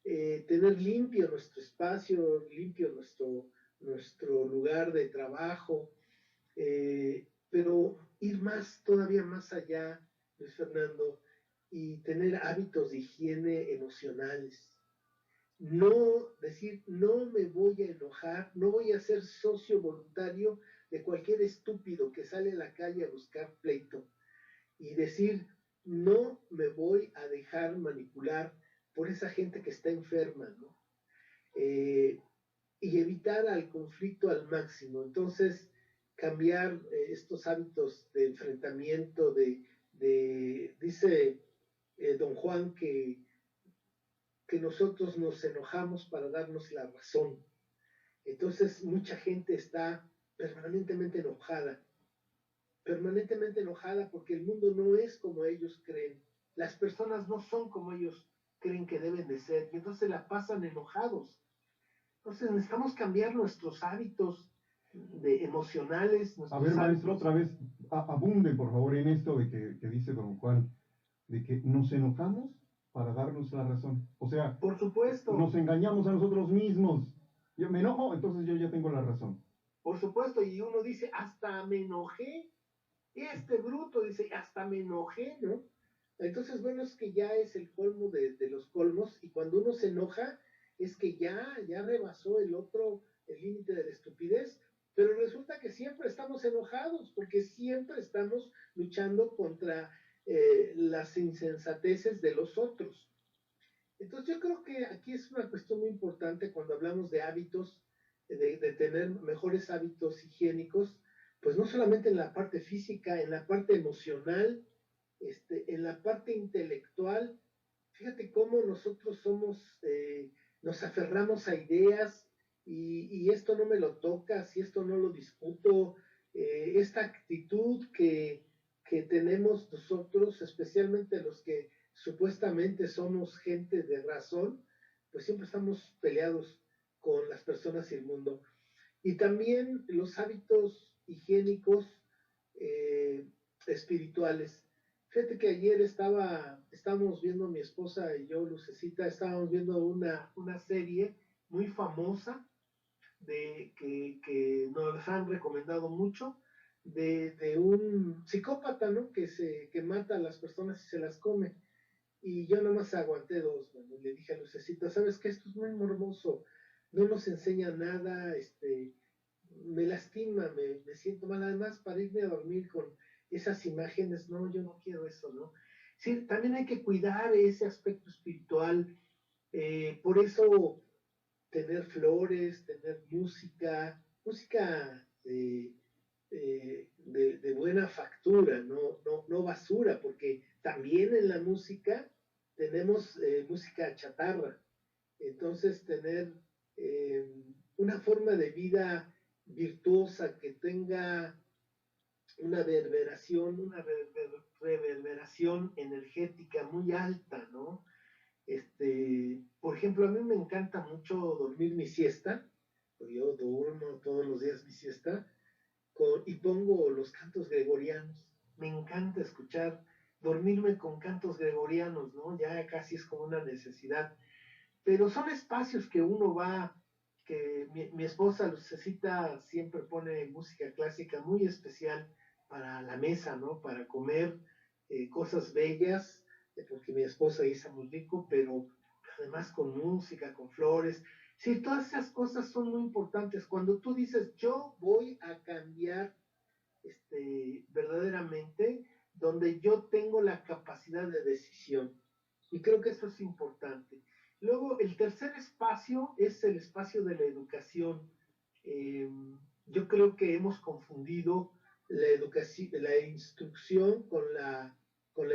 tener limpio nuestro espacio, limpio nuestro lugar de trabajo, pero ir todavía más allá, Luis Fernando, y tener hábitos de higiene emocionales. No decir, no me voy a enojar, no voy a ser socio voluntario de cualquier estúpido que sale a la calle a buscar pleito. Y decir, no me voy a dejar manipular por esa gente que está enferma, ¿no? Y evitar al conflicto al máximo. Entonces, cambiar estos hábitos de enfrentamiento, dice don Juan que nosotros nos enojamos para darnos la razón. Entonces, mucha gente está permanentemente enojada porque el mundo no es como ellos creen. Las personas no son como ellos creen que deben de ser, y entonces la pasan enojados. Entonces necesitamos cambiar nuestros hábitos emocionales. A ver, maestro, otra vez, abunde por favor en esto de que dice don Juan, de que nos enojamos para darnos la razón. O sea, por supuesto, nos engañamos a nosotros mismos. Yo me enojo, entonces yo ya tengo la razón. Por supuesto, y uno dice, hasta me enojé. Este bruto dice, hasta me enojé, ¿no? Entonces, bueno, es que ya es el colmo de los colmos, y cuando uno se enoja, es que ya rebasó el otro el límite de la estupidez, pero resulta que siempre estamos enojados, porque siempre estamos luchando contra las insensateces de los otros. Entonces, yo creo que aquí es una cuestión muy importante cuando hablamos de hábitos, de tener mejores hábitos higiénicos, pues no solamente en la parte física, en la parte emocional, en la parte intelectual. Fíjate cómo nosotros nos aferramos a ideas, y esto no me lo toca, si esto no lo discuto, esta actitud que tenemos nosotros, especialmente los que supuestamente somos gente de razón, pues siempre estamos peleados con las personas y el mundo. Y también los hábitos higiénicos espirituales. Fíjate que ayer estábamos viendo, mi esposa y yo, Lucecita, estábamos viendo una serie muy famosa que nos han recomendado mucho, de un psicópata, ¿no? Que mata a las personas y se las come. Y yo nomás aguanté dos, bueno, le dije a Lucecita, ¿sabes qué? Esto es muy morboso, no nos enseña nada, me lastima, me siento mal, además para irme a dormir con esas imágenes, no, yo no quiero eso, ¿no? Sí, también hay que cuidar ese aspecto espiritual, por eso tener flores, tener música de buena factura, no basura, porque también en la música tenemos música chatarra. Entonces, tener una forma de vida virtuosa que tenga una reverberación energética muy alta, ¿no? Por ejemplo, a mí me encanta mucho dormir mi siesta, porque yo duermo todos los días mi siesta, y pongo los cantos gregorianos. Me encanta dormirme con cantos gregorianos, ¿no? Ya casi es como una necesidad. Pero son espacios que uno que mi esposa Lucecita siempre pone música clásica muy especial para la mesa, ¿no? Para comer cosas bellas, porque mi esposa hizo muy rico, pero además con música, con flores. Sí, todas esas cosas son muy importantes. Cuando tú dices, yo voy a cambiar verdaderamente, donde yo tengo la capacidad de decisión. Y creo que eso es importante. Luego, el tercer espacio es el espacio de la educación. Yo creo que hemos confundido la educación, la instrucción con la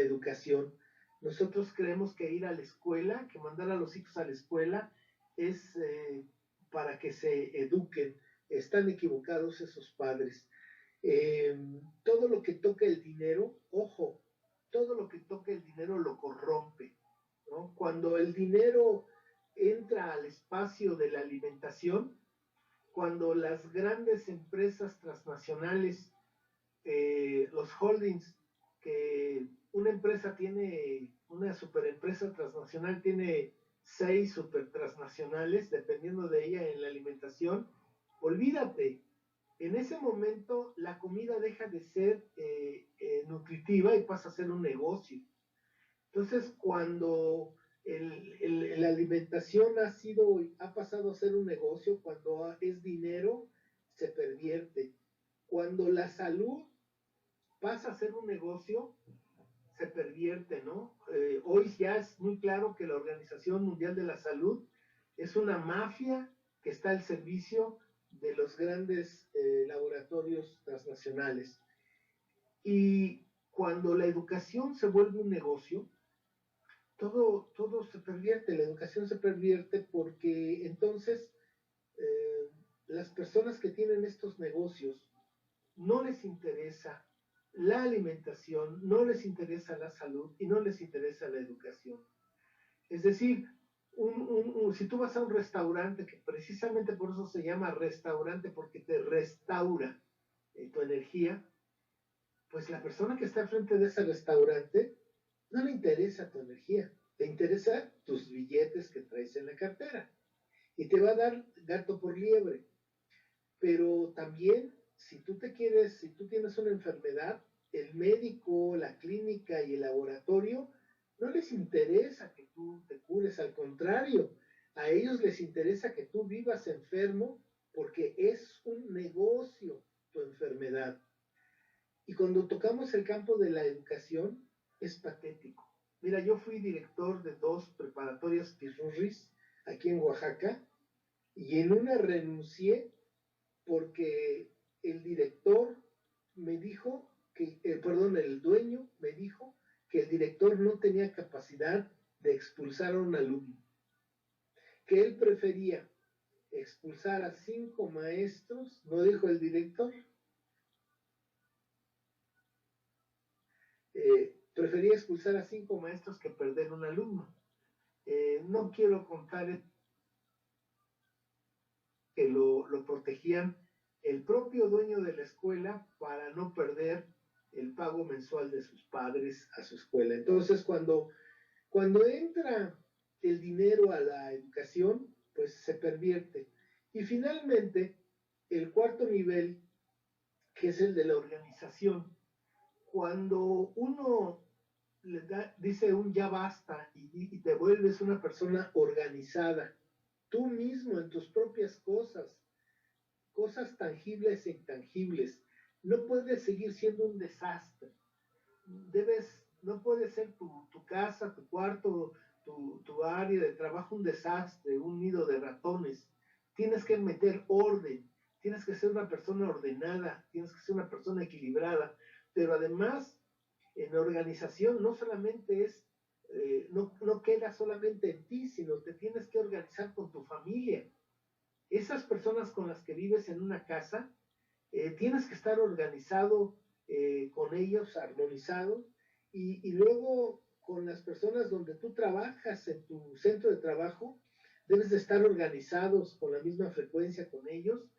educación. Nosotros creemos que ir a la escuela, que mandar a los hijos a la escuela es para que se eduquen. Están equivocados esos padres. Todo lo que toca el dinero, ojo, todo lo que toca el dinero lo corrompe, ¿no? Cuando el dinero entra al espacio de la alimentación, cuando las grandes empresas transnacionales, los holdings, que una empresa tiene, una superempresa transnacional tiene 6 supertransnacionales, dependiendo de ella en la alimentación, olvídate, en ese momento la comida deja de ser nutritiva y pasa a ser un negocio. Entonces, cuando la alimentación ha pasado a ser un negocio, cuando es dinero, se pervierte. Cuando la salud pasa a ser un negocio, se pervierte, ¿no? Hoy ya es muy claro que la Organización Mundial de la Salud es una mafia que está al servicio de los grandes laboratorios transnacionales. Y cuando la educación se vuelve un negocio, todo se pervierte, la educación se pervierte porque entonces las personas que tienen estos negocios no les interesa la alimentación, no les interesa la salud y no les interesa la educación. Es decir, si tú vas a un restaurante, que precisamente por eso se llama restaurante, porque te restaura tu energía, pues la persona que está al frente de ese restaurante no le interesa tu energía, le interesa tus billetes que traes en la cartera y te va a dar gato por liebre. Pero también, si tú tienes una enfermedad, el médico, la clínica y el laboratorio no les interesa que tú te cures, al contrario, a ellos les interesa que tú vivas enfermo porque es un negocio tu enfermedad. Y cuando tocamos el campo de la educación, es patético. Mira, yo fui director de 2 preparatorias Pirurris aquí en Oaxaca y en una renuncié porque el director me dijo el dueño me dijo que el director no tenía capacidad de expulsar a un alumno, que él prefería expulsar a 5 maestros, no dijo el director, prefería expulsar a 5 maestros que perder un alumno. No quiero contar que lo protegían el propio dueño de la escuela para no perder el pago mensual de sus padres a su escuela. Entonces, cuando entra el dinero a la educación, pues se pervierte. Y finalmente, el cuarto nivel, que es el de la organización, cuando uno dice un ya basta y te vuelves una persona organizada, tú mismo en tus propias cosas tangibles e intangibles, no puedes seguir siendo un desastre. No puede ser tu casa, tu cuarto, tu área de trabajo un desastre, un nido de ratones. Tienes que meter orden, tienes que ser una persona ordenada, tienes que ser una persona equilibrada, pero además en organización no solamente no queda solamente en ti, sino te tienes que organizar con tu familia. Esas personas con las que vives en una casa, tienes que estar organizado con ellos, armonizado, y luego con las personas donde tú trabajas en tu centro de trabajo, debes de estar organizados con la misma frecuencia con ellos,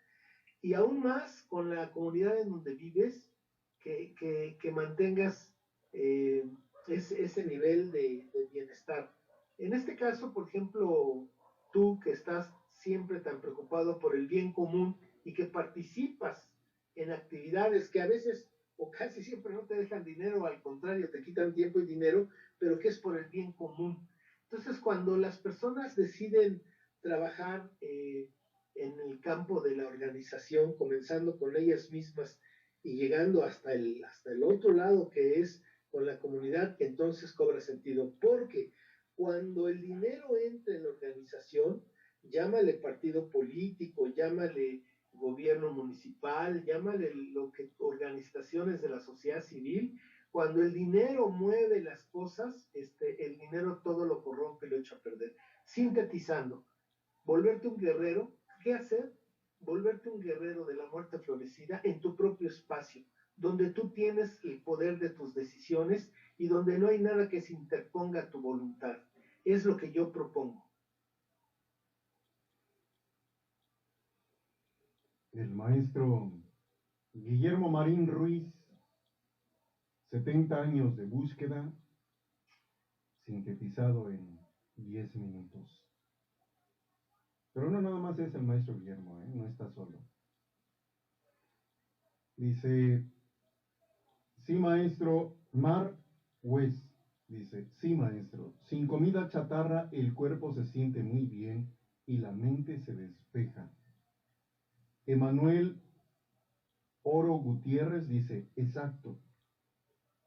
y aún más con la comunidad en donde vives, que mantengas ese nivel de bienestar. En este caso, por ejemplo, tú que estás siempre tan preocupado por el bien común y que participas en actividades que a veces o casi siempre no te dejan dinero, al contrario, te quitan tiempo y dinero, pero que es por el bien común. Entonces, cuando las personas deciden trabajar en el campo de la organización, comenzando con ellas mismas y llegando hasta el otro lado, que es con la comunidad, que entonces cobra sentido. Porque cuando el dinero entra en la organización, llámale partido político, llámale gobierno municipal, llámale lo que organizaciones de la sociedad civil, cuando el dinero mueve las cosas, el dinero todo lo corrompe y lo echa a perder. Sintetizando, volverte un guerrero, ¿qué hacer? Volverte un guerrero de la muerte florecida en tu propio espacio, donde tú tienes el poder de tus decisiones y donde no hay nada que se interponga a tu voluntad. Es lo que yo propongo. El maestro Guillermo Marín Ruiz, 70 años de búsqueda, sintetizado en 10 minutos. Pero no nada más es el maestro Guillermo, no está solo. Dice, sí maestro, Mar West, dice, sí maestro, sin comida chatarra el cuerpo se siente muy bien y la mente se despeja. Emanuel Oro Gutiérrez dice, exacto,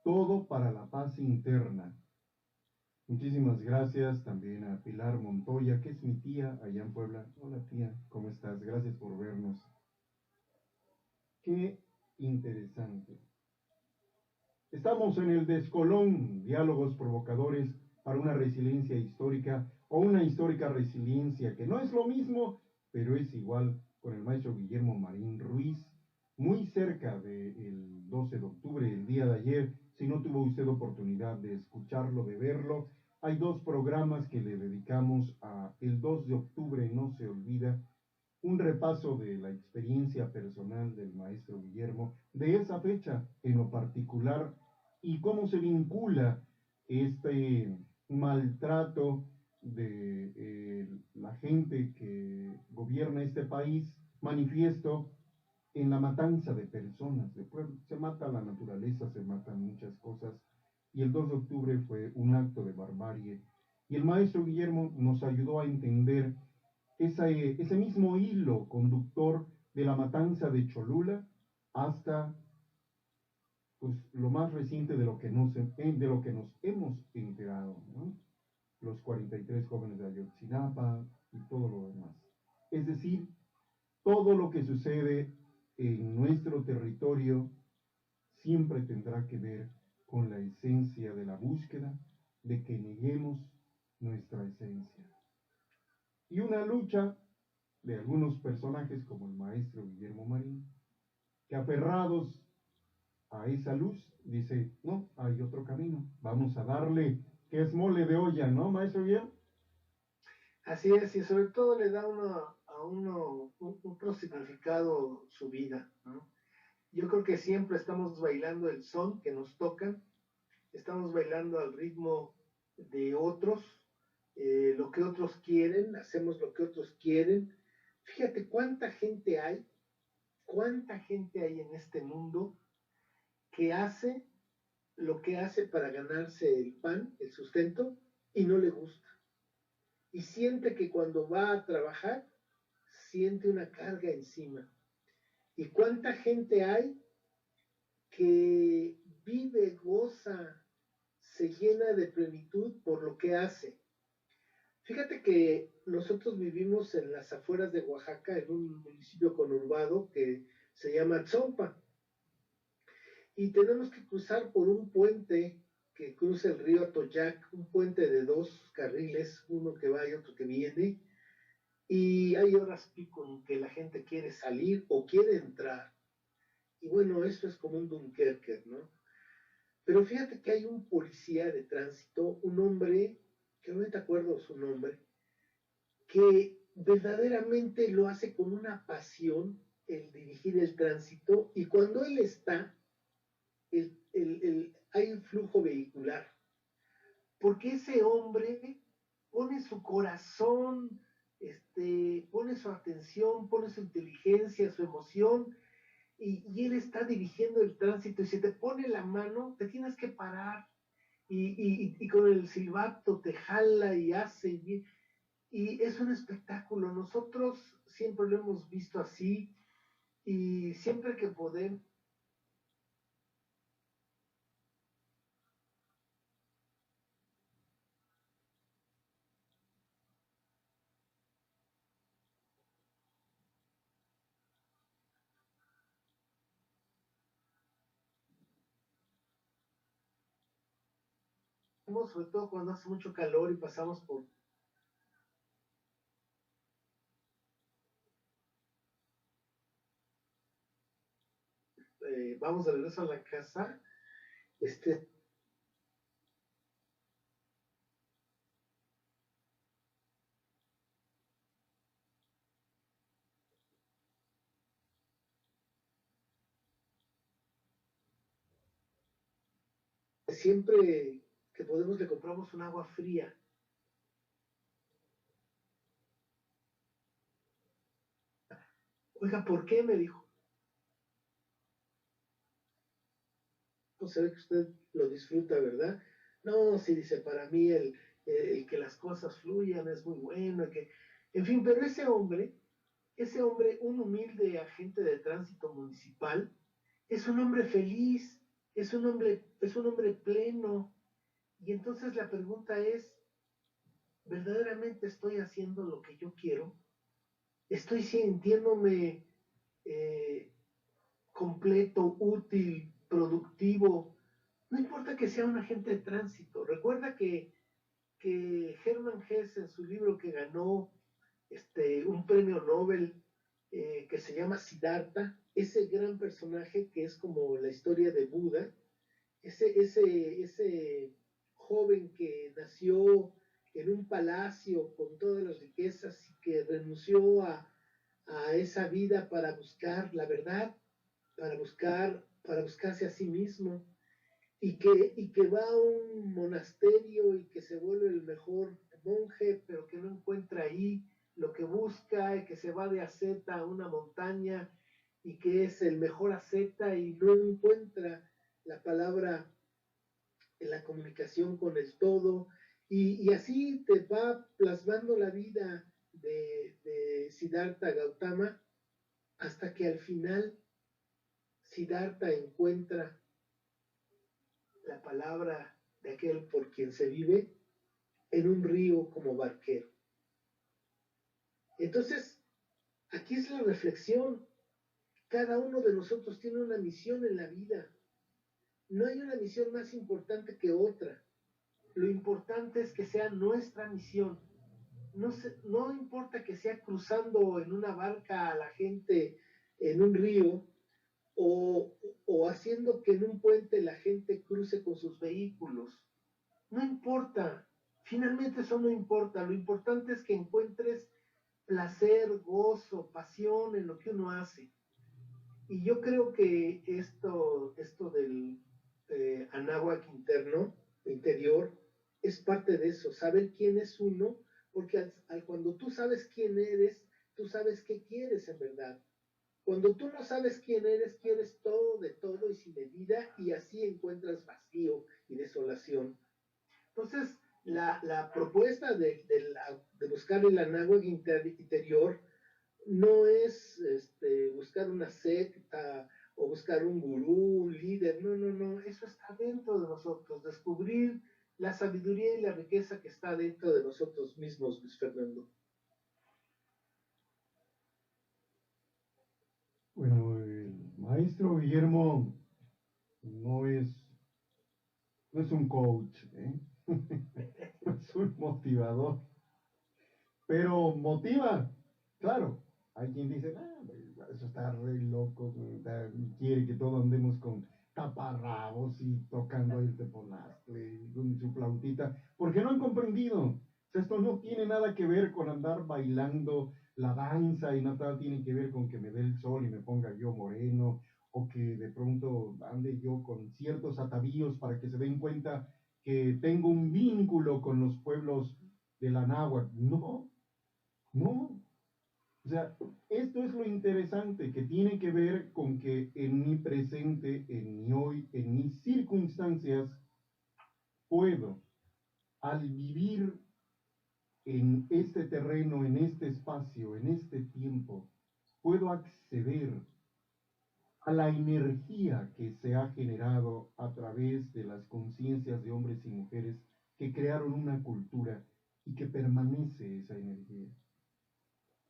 todo para la paz interna. Muchísimas gracias también a Pilar Montoya, que es mi tía allá en Puebla. Hola tía, ¿cómo estás? Gracias por vernos. Qué interesante. Estamos en el Descolón, diálogos provocadores para una resiliencia histórica o una histórica resiliencia, que no es lo mismo, pero es igual, con el maestro Guillermo Marín Ruiz, muy cerca del 12 de octubre, el día de ayer. Si no tuvo usted oportunidad de escucharlo, de verlo, hay 2 programas que le dedicamos a el 2 de octubre, no se olvida, un repaso de la experiencia personal del maestro Guillermo, de esa fecha en lo particular, y cómo se vincula este maltrato de la gente que gobierna este país, manifiesto en la matanza de personas, de pueblos. Se mata la naturaleza, se matan muchas cosas, y el 2 de octubre fue un acto de barbarie. Y el maestro Guillermo nos ayudó a entender ese mismo hilo conductor de la matanza de Cholula hasta pues, lo más reciente de lo que nos hemos enterado, ¿no? Los 43 jóvenes de Ayotzinapa y todo lo demás. Es decir, todo lo que sucede en nuestro territorio siempre tendrá que ver con la esencia de la búsqueda, de que neguemos nuestra esencia. Y una lucha de algunos personajes como el maestro Guillermo Marín, que aferrados a esa luz, dice, no, hay otro camino, vamos a darle, que es mole de olla, ¿no, maestro Guillermo? Así es, y sobre todo le da a uno otro significado su vida, ¿no? Yo creo que siempre estamos bailando el son que nos tocan, estamos bailando al ritmo de otros, lo que otros quieren, hacemos lo que otros quieren. Fíjate cuánta gente hay en este mundo que hace lo que hace para ganarse el pan, el sustento, y no le gusta. Y siente que cuando va a trabajar, siente una carga encima. ¿Y cuánta gente hay que vive, goza, se llena de plenitud por lo que hace? Fíjate que nosotros vivimos en las afueras de Oaxaca, en un municipio conurbado que se llama Tzompa. Y tenemos que cruzar por un puente que cruza el río Atoyac, un puente de 2 carriles, uno que va y otro que viene, y hay horas pico en que la gente quiere salir o quiere entrar. Y bueno, eso es como un Dunkerque, ¿no? Pero fíjate que hay un policía de tránsito, un hombre, que no te acuerdo su nombre, que verdaderamente lo hace con una pasión el dirigir el tránsito, y cuando él está, hay un flujo vehicular, porque ese hombre pone su corazón, pone su atención, pone su inteligencia, su emoción, y él está dirigiendo el tránsito, y si te pone la mano, te tienes que parar, y con el silbato te jala y hace, y y es un espectáculo. Nosotros siempre lo hemos visto así y siempre que podemos. Sobre todo cuando hace mucho calor y pasamos por vamos de regreso a la casa, siempre que podemos le compramos un agua fría. Oiga, ¿por qué? Me dijo. No se ve que usted lo disfruta, ¿verdad? No, sí, dice, para mí el que las cosas fluyan es muy bueno. En fin, pero ese hombre, un humilde agente de tránsito municipal, es un hombre feliz, es un hombre pleno. Y entonces la pregunta es, ¿verdaderamente estoy haciendo lo que yo quiero? ¿Estoy sintiéndome completo, útil, productivo? No importa que sea un agente de tránsito. Recuerda que Hermann Hesse, en su libro que ganó un premio Nobel, que se llama Siddhartha, ese gran personaje que es como la historia de Buda, ese joven que nació en un palacio con todas las riquezas y que renunció a esa vida para buscar la verdad, para buscarse a sí mismo, y que va a un monasterio y que se vuelve el mejor monje, pero que no encuentra ahí lo que busca, y que se va de asceta a una montaña y que es el mejor asceta y no encuentra la palabra en la comunicación con el todo, y así te va plasmando la vida de Siddhartha Gautama hasta que al final Siddhartha encuentra la palabra de aquel por quien se vive en un río como barquero. Entonces, aquí es la reflexión. Cada uno de nosotros tiene una misión en la vida. No hay una misión más importante que otra. Lo importante es que sea nuestra misión. No importa que sea cruzando en una barca a la gente en un río o haciendo que en un puente la gente cruce con sus vehículos. No importa. Finalmente eso no importa. Lo importante es que encuentres placer, gozo, pasión en lo que uno hace. Y yo creo que esto del anáhuac interior, es parte de eso, saber quién es uno, porque cuando tú sabes quién eres, tú sabes qué quieres en verdad. Cuando tú no sabes quién eres, quieres todo de todo y sin medida, y así encuentras vacío y desolación. Entonces, la propuesta de buscar el anáhuac interior no es buscar una secta o buscar un gurú, un líder, no, eso está dentro de nosotros, descubrir la sabiduría y la riqueza que está dentro de nosotros mismos, Luis Fernando. Bueno, el maestro Guillermo no es un coach, no es un motivador, pero motiva, claro. Hay quien dice, eso está re loco, quiere que todos andemos con taparrabos y tocando el teponazcle con su flautita, porque no han comprendido. O sea, esto no tiene nada que ver con andar bailando la danza y nada tiene que ver con que me dé el sol y me ponga yo moreno o que de pronto ande yo con ciertos atavíos para que se den cuenta que tengo un vínculo con los pueblos de la náhuatl. No, no. O sea, esto es lo interesante, que tiene que ver con que en mi presente, en mi hoy, en mis circunstancias, puedo, al vivir en este terreno, en este espacio, en este tiempo, puedo acceder a la energía que se ha generado a través de las conciencias de hombres y mujeres que crearon una cultura y que permanece esa energía.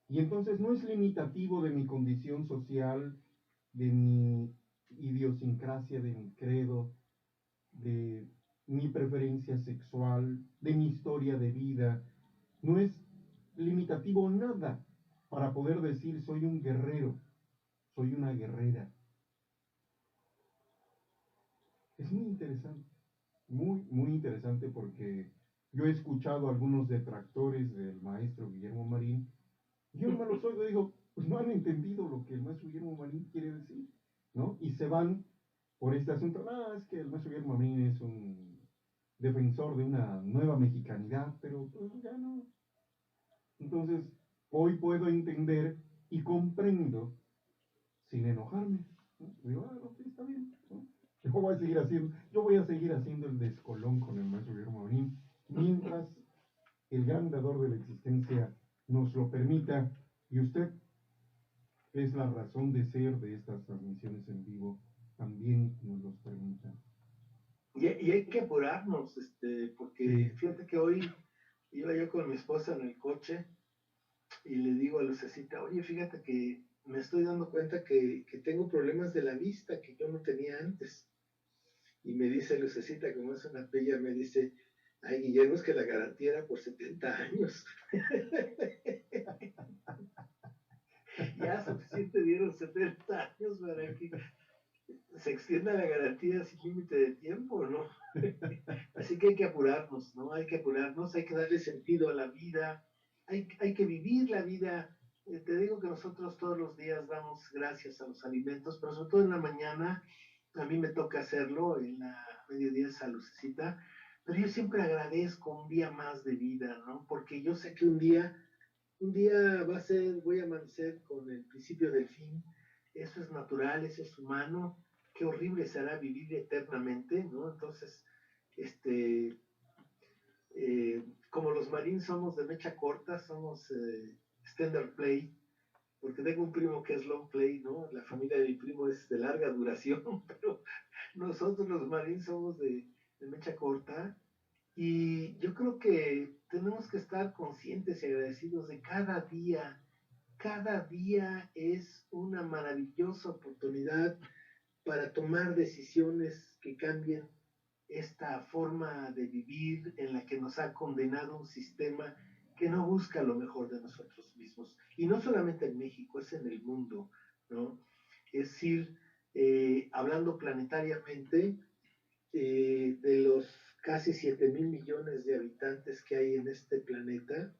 Y entonces no es limitativo de mi condición social, de mi idiosincrasia, de mi credo, de mi preferencia sexual, de mi historia de vida. No es limitativo nada para poder decir soy un guerrero, soy una guerrera. Es muy interesante, muy interesante porque yo he escuchado a algunos detractores del maestro Guillermo Marín. Yo no me los oigo, digo, pues no han entendido lo que el maestro Guillermo Marín quiere decir, ¿no? Y se van por este asunto, es que el maestro Guillermo Marín es un defensor de una nueva mexicanidad, pero pues ya no. Entonces, hoy puedo entender y comprendo sin enojarme, ¿no? Digo, no, sí, está bien, ¿no? Yo voy a seguir haciendo el descolón con el maestro Guillermo Marín, mientras el gran dador de la existencia nos lo permita, y usted es la razón de ser de estas transmisiones en vivo, también nos los permita. Y hay que apurarnos, porque Sí. fíjate que hoy iba yo con mi esposa en el coche y le digo a Lucecita, oye, fíjate que me estoy dando cuenta que tengo problemas de la vista que yo no tenía antes. Y me dice Lucecita, como es una pilla, me dice, ay, Guillermo, es que la garantía era por 70 años. Ya suficiente dieron 70 años para que se extienda la garantía sin límite de tiempo, ¿no? Así que hay que apurarnos, ¿no? Hay que apurarnos, hay que darle sentido a la vida, hay que vivir la vida. Te digo que nosotros todos los días damos gracias a los alimentos, pero sobre todo en la mañana, a mí me toca hacerlo, en la mediodía esa lucecita, pero yo siempre agradezco un día más de vida, ¿no? Porque yo sé que un día va a ser, voy a amanecer con el principio del fin, eso es natural, eso es humano, qué horrible será vivir eternamente, ¿no? Entonces, como los marines somos de mecha corta, somos standard play, porque tengo un primo que es long play, ¿no? La familia de mi primo es de larga duración, pero nosotros los marines somos de mecha corta, y yo creo que tenemos que estar conscientes y agradecidos de cada día. Cada día es una maravillosa oportunidad para tomar decisiones que cambien esta forma de vivir en la que nos ha condenado un sistema que no busca lo mejor de nosotros mismos. Y no solamente en México, es en el mundo, ¿no? Es decir, hablando planetariamente, de los casi 7,000 millones de habitantes que hay en este planeta,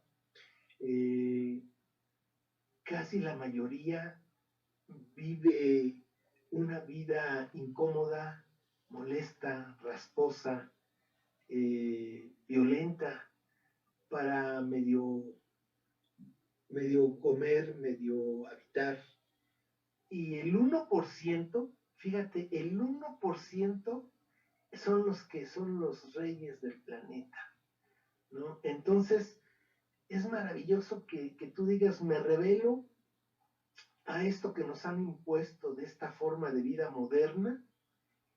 casi la mayoría vive una vida incómoda, molesta, rasposa, violenta, para medio comer, medio habitar. Y el 1%, fíjate, el 1% son los que son los reyes del planeta, ¿no? Entonces, es maravilloso que tú digas, me revelo a esto que nos han impuesto de esta forma de vida moderna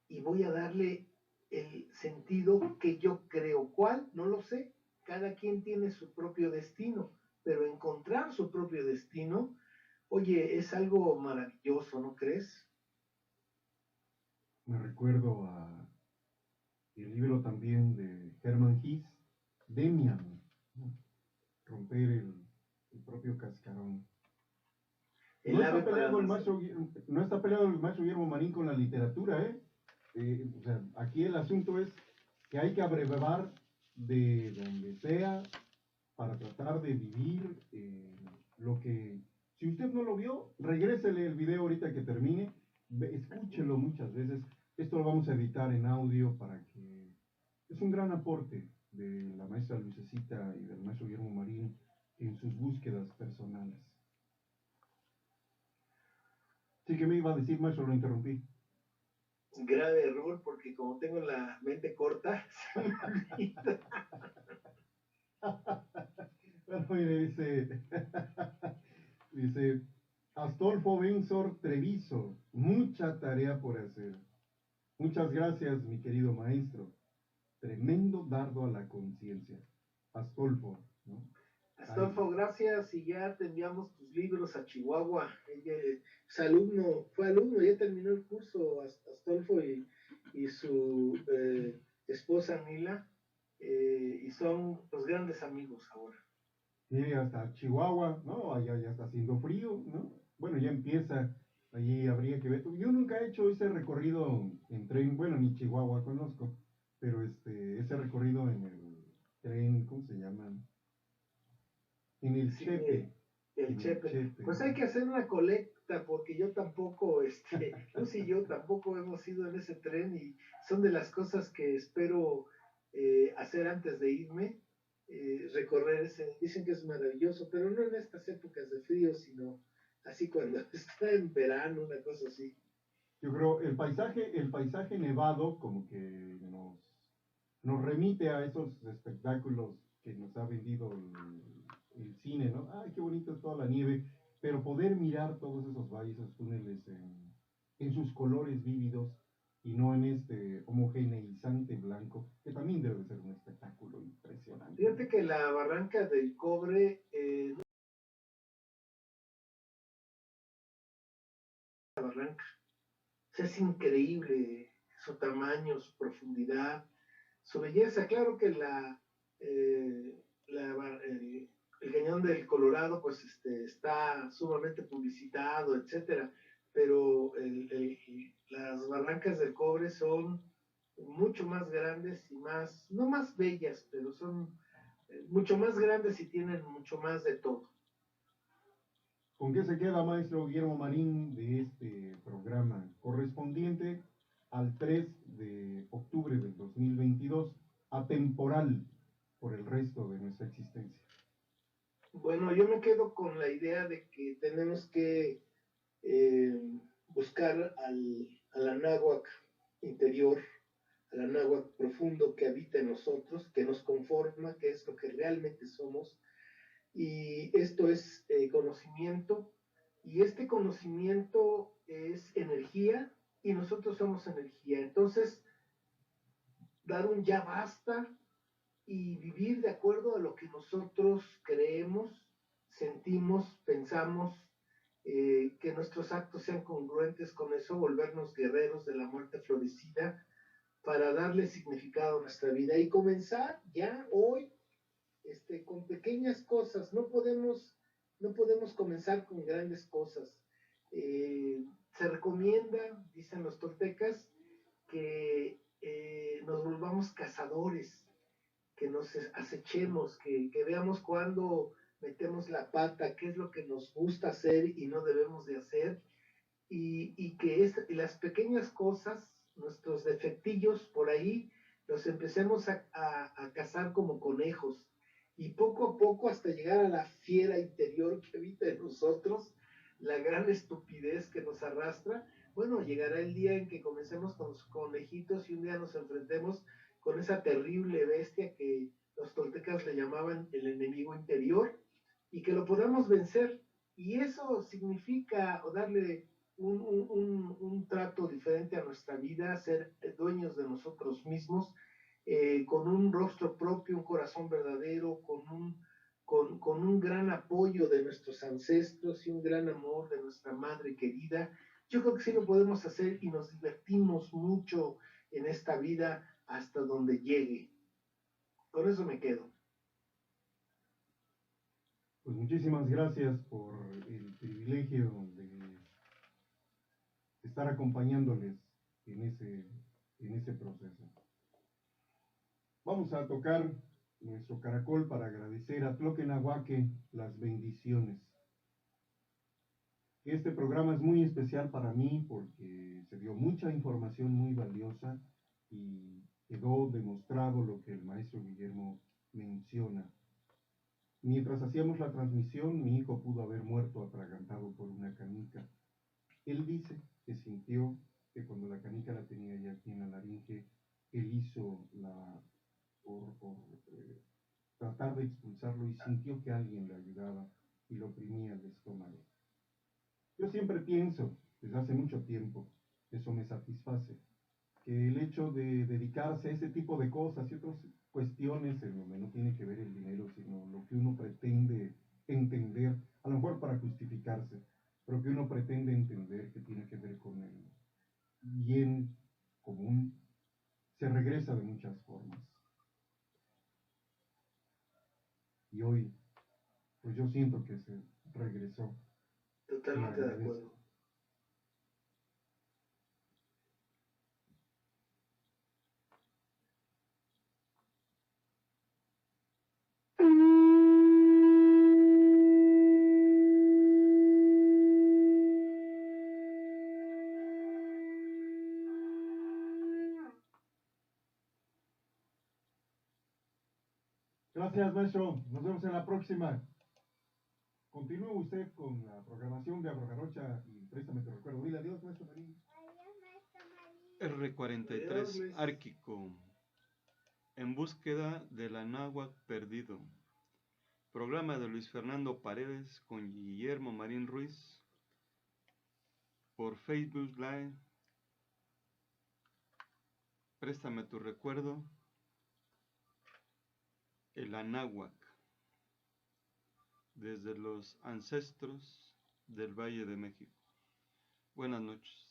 y voy a darle el sentido que yo creo. ¿Cuál? No lo sé. Cada quien tiene su propio destino, pero encontrar su propio destino, oye, es algo maravilloso, ¿no crees? Me recuerdo a el libro también de Hermann Hesse, Demian, ¿no? Romper el propio cascarón. No está peleado el maestro Guillermo Marín con la literatura, ¿eh? O sea, aquí el asunto es que hay que abrevar de donde sea para tratar de vivir lo que... Si usted no lo vio, regrésele el video ahorita que termine, escúchelo muchas veces. Esto lo vamos a editar en audio para que... Es un gran aporte de la maestra Lucecita y del maestro Guillermo Marín en sus búsquedas personales. Sí, que me iba a decir, maestro, lo interrumpí. Grave error, porque como tengo la mente corta, se me olvida. Mire, dice, dice, Astolfo Benzor Treviso, mucha tarea por hacer. Muchas gracias, mi querido maestro. Tremendo dardo a la conciencia. Astolfo, ¿no? Astolfo, gracias, y ya te enviamos tus libros a Chihuahua. Ella es alumno, fue alumno, ya terminó el curso, Astolfo y su esposa Nila, y son los grandes amigos ahora. Sí, hasta Chihuahua, ¿no? Allá ya está haciendo frío, ¿no? Bueno, ya empieza, allí habría que ver. Yo nunca he hecho ese recorrido en tren, bueno, ni Chihuahua conozco, pero ese recorrido en el tren, ¿cómo se llama? En el Sí, Chepe. el Chepe. Pues hay que hacer una colecta, porque yo tampoco, Luz y yo tampoco hemos ido en ese tren, y son de las cosas que espero hacer antes de irme, recorrer ese. Dicen que es maravilloso, pero no en estas épocas de frío, sino así cuando está en verano, una cosa así. Yo creo el paisaje nevado como que nos remite a esos espectáculos que nos ha vendido el cine, ¿no? Ay, qué bonito es toda la nieve, pero poder mirar todos esos valles, esos túneles en sus colores vívidos y no en este homogeneizante blanco, que también debe ser un espectáculo impresionante. Fíjate que la Barranca del Cobre, la barranca, es increíble su tamaño, su profundidad, su belleza. Claro que el cañón del Colorado pues está sumamente publicitado, etcétera, pero las barrancas del Cobre son mucho más grandes y más, no más bellas, pero son mucho más grandes y tienen mucho más de todo. ¿Con qué se queda, maestro Guillermo Marín, de este programa correspondiente al 3 de octubre del 2022, atemporal por el resto de nuestra existencia? Bueno, yo me quedo con la idea de que tenemos que buscar al anáhuac interior, al anáhuac profundo que habita en nosotros, que nos conforma, que es lo que realmente somos. Y esto es conocimiento, y este conocimiento es energía, y nosotros somos energía. Entonces, dar un ya basta y vivir de acuerdo a lo que nosotros creemos, sentimos, pensamos, que nuestros actos sean congruentes con eso, volvernos guerreros de la muerte florecida para darle significado a nuestra vida y comenzar ya hoy con pequeñas cosas. No podemos comenzar con grandes cosas. Se recomienda, dicen los toltecas, que nos volvamos cazadores, que nos acechemos, que veamos cuándo metemos la pata, qué es lo que nos gusta hacer y no debemos de hacer, y que las pequeñas cosas, nuestros defectillos por ahí, los empecemos a cazar como conejos, y poco a poco hasta llegar a la fiera interior que habita en nosotros, la gran estupidez que nos arrastra. Bueno, llegará el día en que comencemos con los conejitos y un día nos enfrentemos con esa terrible bestia que los toltecas le llamaban el enemigo interior, y que lo podamos vencer. Y eso significa darle un trato diferente a nuestra vida, ser dueños de nosotros mismos, con un rostro propio, un corazón verdadero, con un gran apoyo de nuestros ancestros y un gran amor de nuestra madre querida. Yo creo que sí lo podemos hacer, y nos divertimos mucho en esta vida hasta donde llegue. Con eso me quedo. Pues muchísimas gracias por el privilegio de estar acompañándoles en ese proceso. Vamos a tocar nuestro caracol para agradecer a Tloquenahuaque las bendiciones. Este programa es muy especial para mí porque se dio mucha información muy valiosa y quedó demostrado lo que el maestro Guillermo menciona. Mientras hacíamos la transmisión, mi hijo pudo haber muerto atragantado por una canica. Él dice que sintió que cuando la canica la tenía ya aquí en la laringe, él hizo tratar de expulsarlo y sintió que alguien le ayudaba y lo oprimía el estómago. Yo siempre pienso, desde hace mucho tiempo, eso me satisface, que el hecho de dedicarse a ese tipo de cosas y otras cuestiones en donde no tiene que ver el dinero, sino lo que uno pretende entender, a lo mejor para justificarse, pero que uno pretende entender que tiene que ver con el bien común, se regresa de muchas formas. Y hoy, pues yo siento que se regresó. Totalmente de acuerdo. Gracias, maestro. Nos vemos en la próxima. Continúe usted con la programación de Abrogarocha y préstame tu recuerdo. Dile adiós, maestro Marín. Adiós, maestro Marín. R43 Adiós, Árquico. En búsqueda del anáhuac perdido. Programa de Luis Fernando Paredes con Guillermo Marín Ruiz. Por Facebook Live. Préstame tu recuerdo. El anáhuac. Desde los ancestros del Valle de México. Buenas noches.